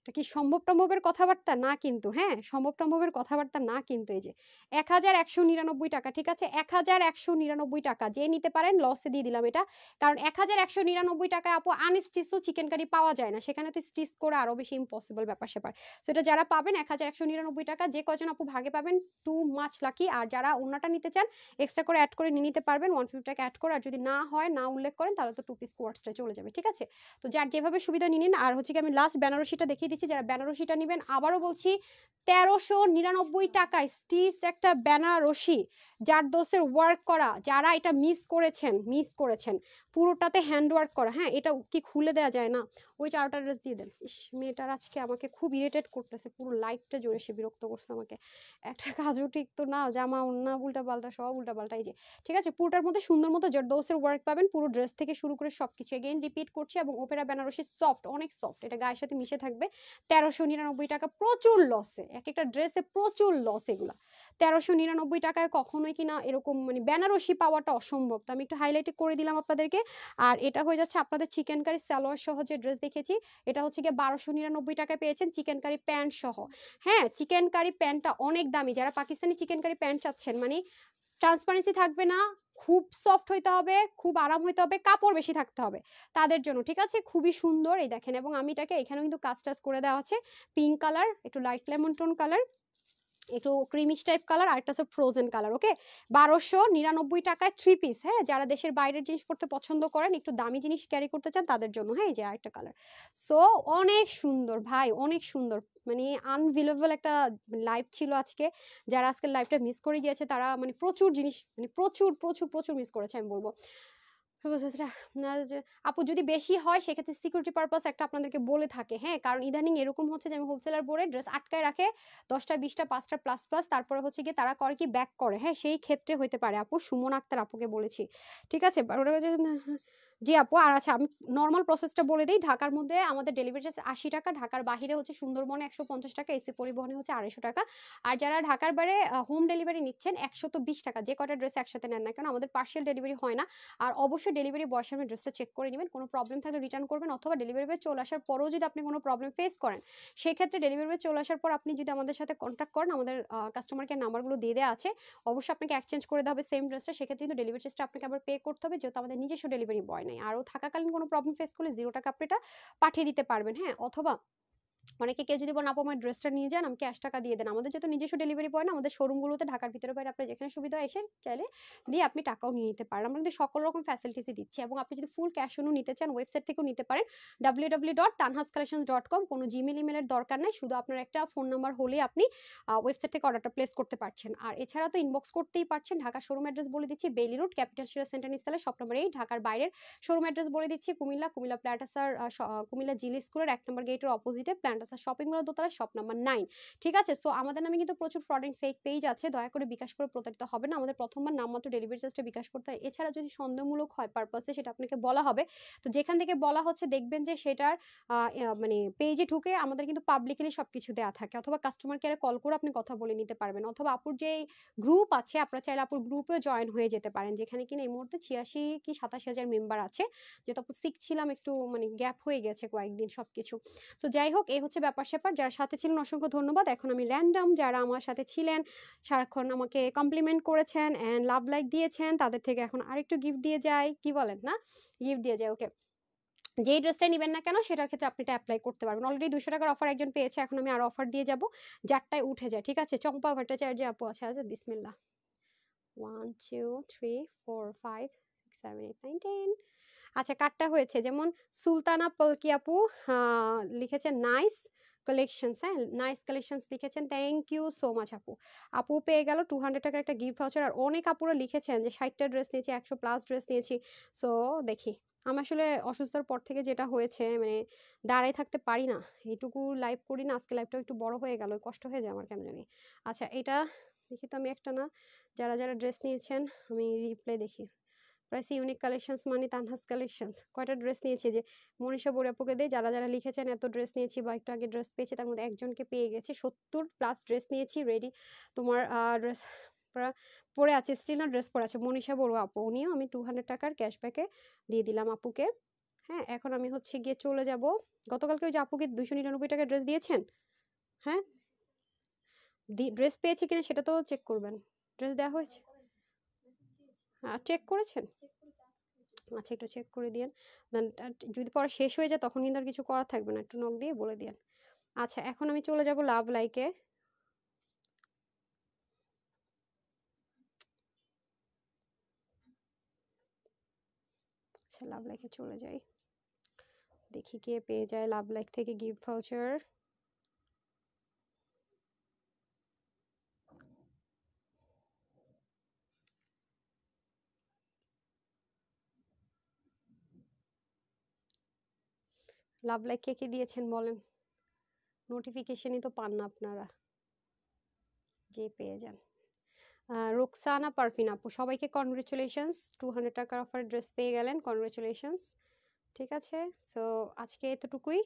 এটা কি সম্ভব টম্ভবের কথাবার্তা না কিন্তু, হ্যাঁ সম্ভব টম্ভবের কথাবার্তা না কিন্তু। এই যে 1199 টাকা, ঠিক আছে 1199 টাকা, যে নিতে পারেন লসে দিয়ে দিলাম এটা, কারণ 1199 টাকায় আপু আনস্টিচও চিকেন কারি পাওয়া যায় না, সেখানে তো স্টিচ করে আরো বেশি ইম্পসিবল ব্যাপার স্যাপার। সো এটা যারা পাবেন 1199 টাকা, যে কজন আপু ভাগে পাবেন টু মাচ লাকি। আর যারা অন্যটা নিতে চান এক্সট্রা করে অ্যাড করে নিয়ে নিতে পারবেন 150 টাকা অ্যাড করে, আর যদি না হয় না উল্লেখ করেন তাহলে তো 2 পিস কোয়ার্টসটা চলে যাবে, ঠিক আছে। তো যার যেভাবে সুবিধা নিন। আর হচ্ছে কি আমি লাস্ট বেনারসিটা দেখিয়ে দিচ্ছি, যারা বেনারসিটা নেবেন আবারও বলছি 1399 টাকায় স্টিচ একটা বেনারসি জারদোসের ওয়ার্ক করা। যারা এটা মিস করেছেন পুরোটাতে হ্যান্ড ওয়ার্ক করা, হ্যাঁ এটা কি খুলে দেওয়া যায় না? ওই 4টা ড্রেস দিয়ে দেন। ইস, মেয়েটার আজকে আমাকে খুব ইরিটেট করতেছে, পুরো লাইফটা জুড়ে সে বিরক্ত করছে আমাকে, একটা কাজও ঠিক তো না, জামা ওন্না উল্টা পাল্টা, সব উল্টা পাল্টা। এই যে ঠিক আছে, পুরোটার মধ্যে সুন্দর মতো জারদোসের ওয়ার্ক পাবেন, পুরো ড্রেস থেকে শুরু করে সবকিছু এগেইন রিপিট করছে, এবং ওপেরা বেনারসি সফট, অনেক সফট, এটা গায়ের সাথে মিশে থাকবে। 1399 টাকা, প্রচুর লসে, এক একটা ড্রেসে প্রচুর লস এগুলা। 1399 টাকায় কখনোই কিনা এরকম মানে বেনারসি পাওয়াটা অসম্ভব। তো আমি একটু হাইলাইট করে দিলাম আপনাদেরকে। আর এটা হয়ে যাচ্ছে আপনাদের চিকেন কারি সালোয়ার সহ যে ড্রেস দেখেছি, এটা হচ্ছে গিয়ে 1299 টাকায় পেয়েছেন চিকেন কারি প্যান্ট সহ। হ্যাঁ চিকেন কারি প্যান্টটা অনেক দামি, যারা পাকিস্তানি চিকেন কারি প্যান্ট চাচ্ছেন, মানে ট্রান্সপারেন্সি থাকবে না, খুব সফট হইতে হবে, খুব আরাম হইতে হবে, কাপড় বেশি থাকতে হবে তাদের জন্য, ঠিক আছে। খুবই সুন্দর এই দেখেন, এবং আমি এটাকে এখানেও কিন্তু কাজ টাজ করে দেওয়া আছে, পিঙ্ক কালার, একটু লাইট লেমন টোন কালার, একটু ক্রিমিশ টাইপ কালার, আর একটা হচ্ছে ফ্রোজেন কালার। ওকে 1299 টাকায় 3 পিস। হ্যাঁ যারা দেশের বাইরের জিনিস পড়তে পছন্দ করেন, একটু দামি জিনিস ক্যারি করতে চান তাদের জন্য, হ্যাঁ এই যে আরেকটা কালার। সো অনেক সুন্দর ভাই, অনেক সুন্দর, মানে আনবিলিভেবল একটা লাইভ ছিল আজকে। যারা আজকে লাইভটা মিস করে গিয়েছে তারা মানে প্রচুর জিনিস, মানে প্রচুর প্রচুর প্রচুর মিস করেছে আমি বলবো। আপু যদি বেশি হয় সেক্ষেত্রে সিকিউরিটি পারপাস একটা আপনাদেরকে বলে থাকে, হ্যাঁ কারণ ইদানিং এরকম হচ্ছে যে আমি হোলসেলার বোর্ডে ড্রেস আটকায় রাখে 10টা 20টা 5টা প্লাস প্লাস, তারপরে হচ্ছে গিয়ে তারা করে কি ব্যাক করে, হ্যাঁ সেই ক্ষেত্রে হইতে পারে আপু। সুমন আক্তার আপুকে বলেছি, ঠিক আছে। জি আপু। আর আচ্ছা আমি নর্মাল প্রসেসটা বলে দিই, ঢাকার মধ্যে আমাদের ডেলিভারি চার্জ 80 টাকা, ঢাকার বাইরে হচ্ছে সুন্দরবনে 150 টাকা, এসি পরিবহনে হচ্ছে 250 টাকা। আর যারা ঢাকার বাইরে হোম ডেলিভারি নিচ্ছেন 120 টাকা, যে কটা ড্রেস একসাথে নেন না কেন, আমাদের পার্সেল ডেলিভারি হয় না। আর অবশ্যই ডেলিভারি বয়ের সামনে ড্রেসটা চেক করে নেবেন, কোনো প্রবলেম থাকলে রিটার্ন করবেন, অথবা ডেলিভারি বয় চলে আসার পরেও যদি আপনি কোনো প্রবলেম ফেস করেন সেক্ষেত্রে ডেলিভারি বয় চলে আসার পর আপনি যদি আমাদের সাথে কন্ট্যাক্ট করেন, আমাদের কাস্টমার কেয়ার নাম্বারগুলো দিয়ে দেওয়া আছে, অবশ্যই আপনাকে এক্সচেঞ্জ করে দেওয়া হবে সেম ড্রেসটা, সেক্ষেত্রে কিন্তু ডেলিভারি চার্জটা আপনাকে আবার পে করতে হবে, যেহেতু আমাদের নিজস্ব ডেলিভারি বয় নেই। আরও থাকাকালীন কোনো প্রবলেম ফেস করলে 0 টাকা আপনি এটা পাঠিয়ে দিতে পারবেন, হ্যাঁ। অথবা অনেকে কেউ যদি বলেন আপু আমার ড্রেসটা নিয়ে যান, আমি ক্যাশ টাকা দিয়ে দেন, আমাদের যেহেতু নিজস্ব ডেলিভারি পয় না, আমাদের শোরুমগুলোতে ঢাকার ভিতরে বাইরে আপনার যেখানে সুবিধা হয় এসে চাইলে দিয়ে আপনি টাকাও নিয়ে নিতে পারেন। আমরা কিন্তু সকল রকম ফ্যাসিলিটিসই দিচ্ছি, এবং আপনি যদি ফুল ক্যাশ অনও নিতে চান ওয়েবসাইট থেকেও নিতে পারেন, www.tanhascollections.com। কোনো জিমেল ইমেলের দরকার নেই, শুধু আপনার একটা ফোন নাম্বার হলে আপনি ওয়েবসাইট থেকে অর্ডারটা প্লেস করতে পারছেন। আর এছাড়া তো ইনবক্স করতেই পারছেন। ঢাকার শোরুম অ্যাড্রেস বলে দিচ্ছি, Baily road capital share centre নিস্তালে শপ নম্বর 8। ঢাকার বাইরের শোরুম অ্যাড্রেস বলে দিচ্ছি, কুমিল্লা প্ল্যাটাসার, কুমিল্লা জিলি স্কুলের 1 নম্বর গেটের অপোজিটে প্ল্যান্টাসার শপিং মল দোতলা শপ নাম্বার 9, ঠিক আছে। সো আমাদের নামে কিন্তু প্রচুর ফ্রড এন্ড ফেক পেজ আছে, দয়া করে বিকাশ করে প্রতারিত হবে না। আমাদের প্রথমবার নামমাত্র ডেলিভারি চার্জটা বিকাশ করতে হয়, এছাড়া যদি সন্দেহমূলক হয় পারপাসে সেটা আপনাকে বলা হবে। তো যেখান থেকে বলা হচ্ছে দেখবেন যে সেটার মানে পেজে ঢুকে আমাদের কিন্তু পাবলিকলি সবকিছু দেওয়া থাকে, অথবা কাস্টমার কেয়ারে কল করে আপনি কথা বলে নিতে পারবেন, অথবা আপুর যে গ্রুপ আছে আপনারা চাইলে আপুর গ্রুপেও জয়েন হয়ে যেতে পারেন, যেখানে কিনা এই মুহূর্তে 86 কি 87 হাজার মেম্বার আছে। যেহেতু আপু সিক ছিলাম একটু, মানে গ্যাপ হয়ে গেছে কয়েকদিন সবকিছু। তো যাই হোক এই হচ্ছে ব্যাপার স্যাপার। যারা সাথে ছিলেন অসংখ্য ধন্যবাদ। এখন আমি র্যান্ডম যারা আমার সাথে ছিলেন, সারাক্ষণ আমাকে কমপ্লিমেন্ট করেছেন এন্ড লাভ লাইক দিয়েছেন, তাদের থেকে এখন আরেকটু গিফট দিয়ে যাই, কি বলেন না, গিফট দিয়ে যায়। ওকে, যেই ড্রেসটাই নেবেন না কেন সেটার ক্ষেত্রে আপনি এটা অ্যাপ্লাই করতে পারবেন। অলরেডি 200 টাকার অফার একজন পেয়েছে, এখন আমি আরো অফার দিয়ে যাব, যারটায় উঠে যায়, ঠিক আছে। চম্পা ভট্টাচার্য আপু আছে, বিসমিল্লাহ। 1 2 3 4 5 6 7 8 9 10। আচ্ছা কাটটা হয়েছে, যেমন সুলতানা পলকি আপু লিখেছেন নাইস, কালেকশনস, হ্যাঁ নাইস কালেকশনস লিখেছেন, থ্যাংক ইউ সো মাচ আপু। আপু পেয়ে গেল 200 টাকার একটা গিফট ভাউচার। আর অনেক আপুরা লিখেছেন যে 60টা ড্রেস নিয়েছি, 100+ ড্রেস নিয়েছি। সো দেখি, আমি আসলে অসুস্থতার পর থেকে যেটা হয়েছে মানে দাঁড়াই থাকতে পারি না, এইটুকু লাইভ করি না, আজকে লাইভটাও একটু বড় হয়ে গেল, কষ্ট হয়ে যায় আমার কেন জানি। আচ্ছা এটা দেখি তো আমি একটা না, যারা যারা ড্রেস নিয়েছেন আমি রিপ্লাই দেখি। প্রাইস ইউনিক কালেকশনস মানে তানহাস কালেকশনস, কয়টা ড্রেস নিয়েছি যে মনীষা বড়িয়াপুকে দেয়, যারা যারা লিখেছেন এত ড্রেস নিয়েছি বা একটু আগে ড্রেস পেয়েছে তার মধ্যে একজনকে পেয়ে গেছে। 70+ ড্রেস নিয়েছি রেডি, তোমার ড্রেস পরে আছে স্টিল না, ড্রেস পরে আছে মনীষা বড়ুয়া আপু, উনিও আমি 200 টাকার ক্যাশব্যাকে দিয়ে দিলাম আপুকে। হ্যাঁ এখন আমি হচ্ছে গিয়ে চলে যাব, গতকালকে ওই যে আপুকে 299 টাকার ড্রেস দিয়েছেন, হ্যাঁ ড্রেস পেয়েছি কিনা সেটা তো চেক করবেন, ড্রেস দেওয়া হয়েছে, হ্যাঁ চেক করেছেন, আচ্ছা একটু চেক করে দিয়েন। দেন যদি পরে শেষ হয়ে যায় তখন কিন্তু আর কিছু করার থাকবে না, একটু নক দিয়ে বলে দিয়েন। আচ্ছা এখন আমি চলে যাব লাভ লাইকে। আচ্ছা লাভ লাইকে চলে যাই, দেখি কে পেয়ে যায় লাভ লাইক থেকে গিফট ভাউচার। লাভ লাইক কে কে দিয়েছেন বলেন, নোটিফিকেশনই তো পান না আপনারা, যে পেয়ে যান। রুকসানা পারফিন আপু, সবাইকে কনগ্রেচুলেশনস, 200 টাকার অফার ড্রেস পেয়ে গেলেন, কনগ্রেচুলেশনস। ঠিক আছে, সো আজকে এতটুকুই।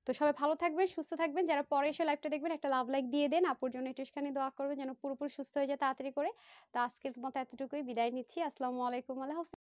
তো সবাই ভালো থাকবেন, সুস্থ থাকবেন, যারা পরে এসে লাইভটা দেখবেন একটা লাভ লাইক দিয়ে দেন, আপুর জন্য একটুখানি দোয়া করবেন যেন পুরোপুরি সুস্থ হয়ে যায় তাড়াতাড়ি করে। তো আজকের মতো এতটুকুই, বিদায় নিচ্ছি, আসসালামু আলাইকুম, আল্লাহ হাফেজ।